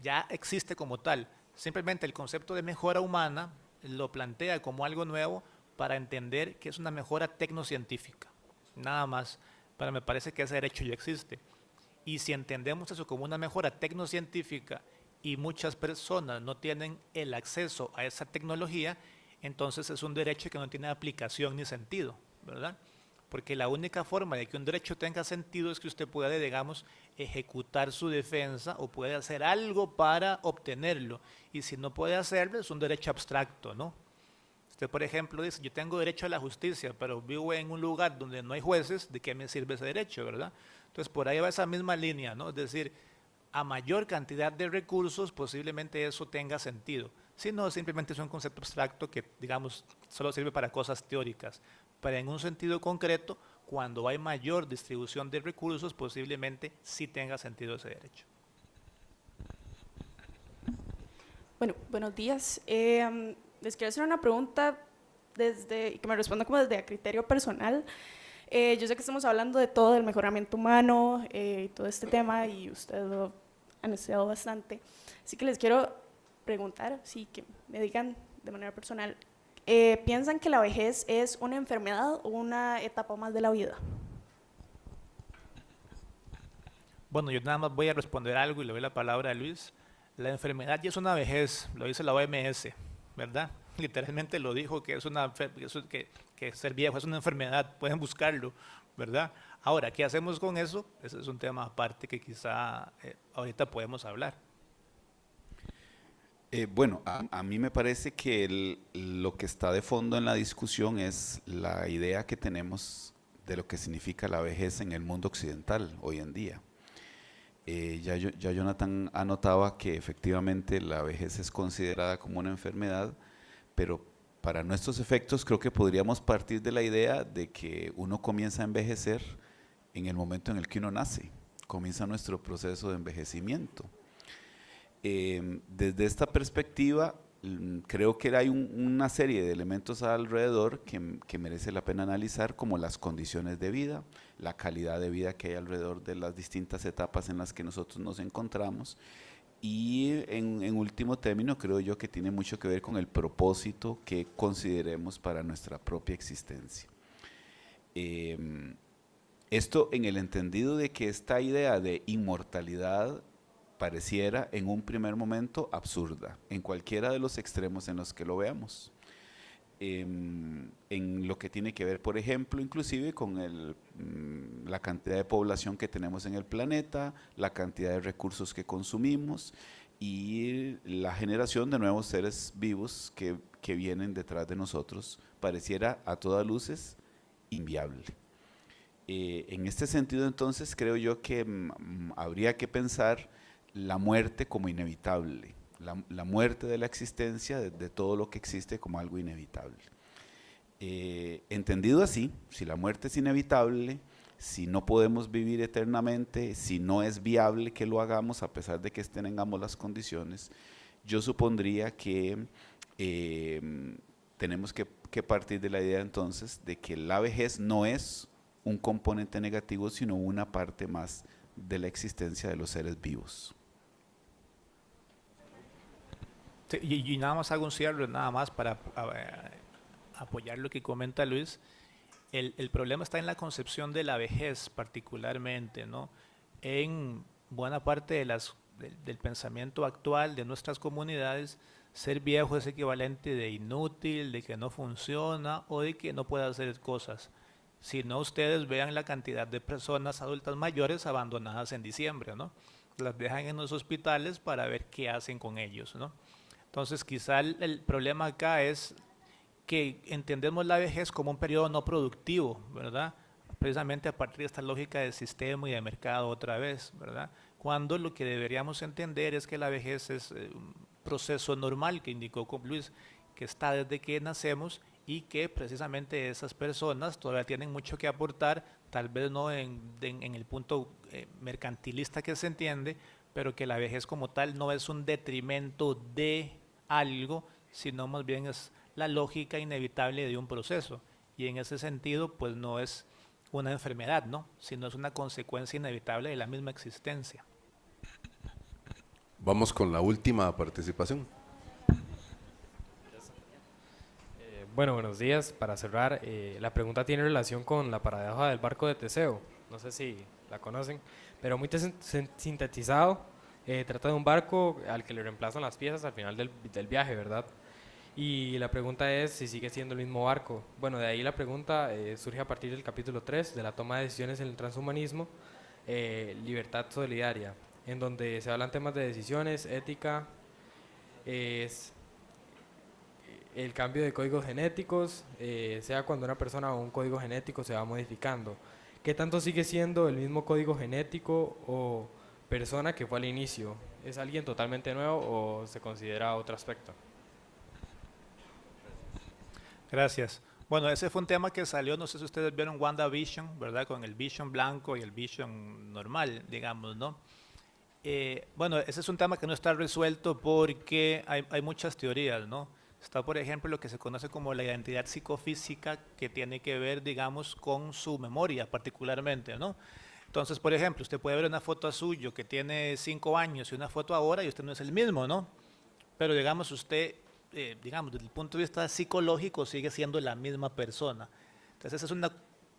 Ya existe como tal. Simplemente el concepto de mejora humana lo plantea como algo nuevo para entender que es una mejora tecnocientífica. Nada más. Pero me parece que ese derecho ya existe. Y si entendemos eso como una mejora tecnocientífica y muchas personas no tienen el acceso a esa tecnología, entonces es un derecho que no tiene aplicación ni sentido, ¿verdad? Porque la única forma de que un derecho tenga sentido es que usted pueda, digamos, ejecutar su defensa o puede hacer algo para obtenerlo. Y si no puede hacerlo, es un derecho abstracto, ¿no? Usted, por ejemplo, dice, yo tengo derecho a la justicia, pero vivo en un lugar donde no hay jueces, ¿de qué me sirve ese derecho, verdad? Entonces, por ahí va esa misma línea, ¿no? Es decir, a mayor cantidad de recursos, posiblemente eso tenga sentido. Si no, simplemente es un concepto abstracto que, digamos, solo sirve para cosas teóricas. Pero en un sentido concreto, cuando hay mayor distribución de recursos, posiblemente sí tenga sentido ese derecho. Bueno, buenos días. Les quiero hacer una pregunta y que me responda como desde a criterio personal. Yo sé que estamos hablando de todo, del mejoramiento humano y todo este tema, y ustedes lo han estudiado bastante. Así que les quiero preguntar, sí, que me digan de manera personal, ¿piensan que la vejez es una enfermedad o una etapa más de la vida? Bueno, yo nada más voy a responder algo y le doy la palabra a Luis. La enfermedad ya es una vejez, lo dice la OMS, ¿verdad? Literalmente lo dijo, que que ser viejo es una enfermedad, pueden buscarlo, ¿verdad? Ahora, ¿qué hacemos con eso? Ese es un tema aparte que quizá ahorita podemos hablar. Bueno, a mí me parece que lo que está de fondo en la discusión es la idea que tenemos de lo que significa la vejez en el mundo occidental hoy en día. Ya Jonathan anotaba que efectivamente la vejez es considerada como una enfermedad, pero para nuestros efectos creo que podríamos partir de la idea de que uno comienza a envejecer en el momento en el que uno nace, comienza nuestro proceso de envejecimiento. Desde esta perspectiva, creo que hay una serie de elementos alrededor que merece la pena analizar, como las condiciones de vida, la calidad de vida que hay alrededor de las distintas etapas en las que nosotros nos encontramos, y en último término creo yo que tiene mucho que ver con el propósito que consideremos para nuestra propia existencia. Esto en el entendido de que esta idea de inmortalidad pareciera en un primer momento absurda, en cualquiera de los extremos en los que lo veamos. En lo que tiene que ver, por ejemplo, inclusive con la cantidad de población que tenemos en el planeta, la cantidad de recursos que consumimos y la generación de nuevos seres vivos que vienen detrás de nosotros, pareciera a todas luces inviable. En este sentido, entonces, creo yo que habría que pensar la muerte como inevitable, la muerte de la existencia, de todo lo que existe, como algo inevitable. Entendido así, si la muerte es inevitable, si no podemos vivir eternamente, si no es viable que lo hagamos a pesar de que tengamos las condiciones, yo supondría que tenemos que partir de la idea entonces de que la vejez no es un componente negativo, sino una parte más de la existencia de los seres vivos. Sí, y nada más hago un cierre, nada más para apoyar lo que comenta Luis. El problema está en la concepción de la vejez particularmente, ¿no? En buena parte del pensamiento actual de nuestras comunidades, ser viejo es equivalente de inútil, de que no funciona o de que no puede hacer cosas. Si no, ustedes vean la cantidad de personas adultas mayores abandonadas en diciembre, ¿no? Las dejan en los hospitales para ver qué hacen con ellos, ¿no? Entonces, quizá el problema acá es que entendemos la vejez como un periodo no productivo, ¿verdad? Precisamente a partir de esta lógica de sistema y de mercado otra vez, ¿verdad? Cuando lo que deberíamos entender es que la vejez es un proceso normal que indicó Luis, que está desde que nacemos y que precisamente esas personas todavía tienen mucho que aportar, tal vez no en el punto mercantilista que se entiende, pero que la vejez como tal no es un detrimento de algo, sino más bien es la lógica inevitable de un proceso, y en ese sentido pues no es una enfermedad, ¿no? Sino es una consecuencia inevitable de la misma existencia. Vamos con la última participación. Bueno, buenos días. Para cerrar, la pregunta tiene relación con la paradoja del barco de Teseo. No sé si la conocen, pero muy sintetizado. Trata de un barco al que le reemplazan las piezas al final del viaje, ¿verdad? Y la pregunta es si sigue siendo el mismo barco. Bueno, de ahí la pregunta surge a partir del capítulo 3 de la toma de decisiones en el transhumanismo, libertad solidaria, en donde se hablan temas de decisiones, ética, es el cambio de códigos genéticos, sea cuando una persona o un código genético se va modificando. ¿Qué tanto sigue siendo el mismo código genético o persona que fue al inicio? ¿Es alguien totalmente nuevo o se considera otro aspecto? Gracias. Bueno, ese fue un tema que salió, no sé si ustedes vieron WandaVision, ¿verdad? Con el Vision blanco y el Vision normal, digamos, ¿no? Bueno, ese es un tema que no está resuelto porque hay muchas teorías, ¿no? Está, por ejemplo, lo que se conoce como la identidad psicofísica, que tiene que ver, digamos, con su memoria particularmente, ¿no? Entonces, por ejemplo, usted puede ver una foto suyo que tiene 5 años y una foto ahora y usted no es el mismo, ¿no? Pero, digamos, usted, digamos, desde el punto de vista psicológico sigue siendo la misma persona. Entonces, esa es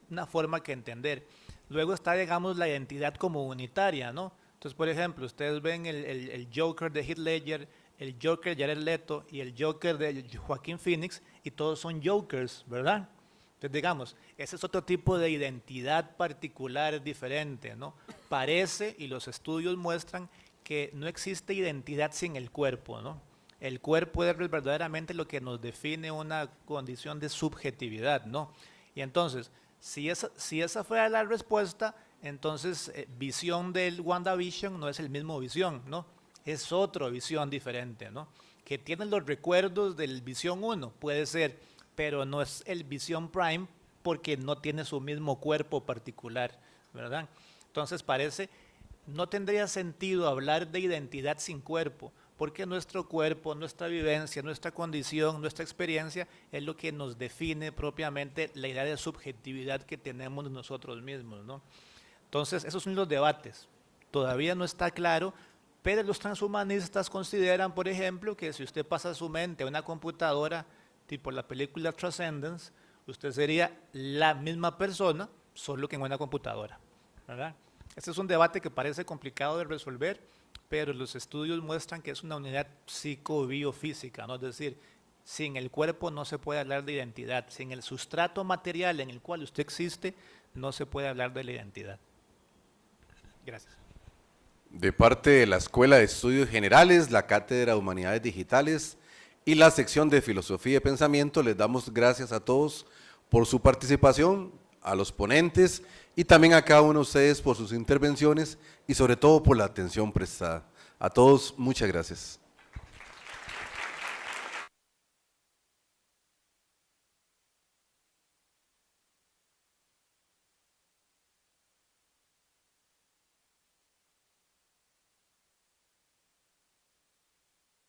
una forma que entender. Luego está, digamos, la identidad como unitaria, ¿no? Entonces, por ejemplo, ustedes ven el Joker de Heath Ledger, el Joker de Jared Leto y el Joker de Joaquín Phoenix, y todos son Jokers, ¿verdad? Entonces, digamos, ese es otro tipo de identidad particular diferente, ¿no? Parece, y los estudios muestran, que no existe identidad sin el cuerpo, ¿no? el cuerpo es verdaderamente lo que nos define una condición de subjetividad, ¿no? Y entonces, si esa fuera la respuesta, entonces visión del WandaVision no es el mismo visión, ¿no? Es otra visión diferente, ¿no? Que tiene los recuerdos del visión 1, puede ser, pero no es el visión Prime porque no tiene su mismo cuerpo particular, ¿verdad? Entonces no tendría sentido hablar de identidad sin cuerpo, porque nuestro cuerpo, nuestra vivencia, nuestra condición, nuestra experiencia es lo que nos define propiamente la idea de subjetividad que tenemos de nosotros mismos, ¿no? Entonces, esos son los debates. Todavía no está claro, pero los transhumanistas consideran, por ejemplo, que si usted pasa su mente a una computadora, tipo la película Transcendence, usted sería la misma persona, solo que en una computadora, ¿verdad? Este es un debate que parece complicado de resolver, pero los estudios muestran que es una unidad psicobiofísica, ¿no? Es decir, sin el cuerpo no se puede hablar de identidad, sin el sustrato material en el cual usted existe, no se puede hablar de la identidad. Gracias. De parte de la Escuela de Estudios Generales, la Cátedra de Humanidades Digitales y la sección de Filosofía y Pensamiento, les damos gracias a todos por su participación, a los ponentes y también a cada uno de ustedes por sus intervenciones y sobre todo por la atención prestada. A todos, muchas gracias.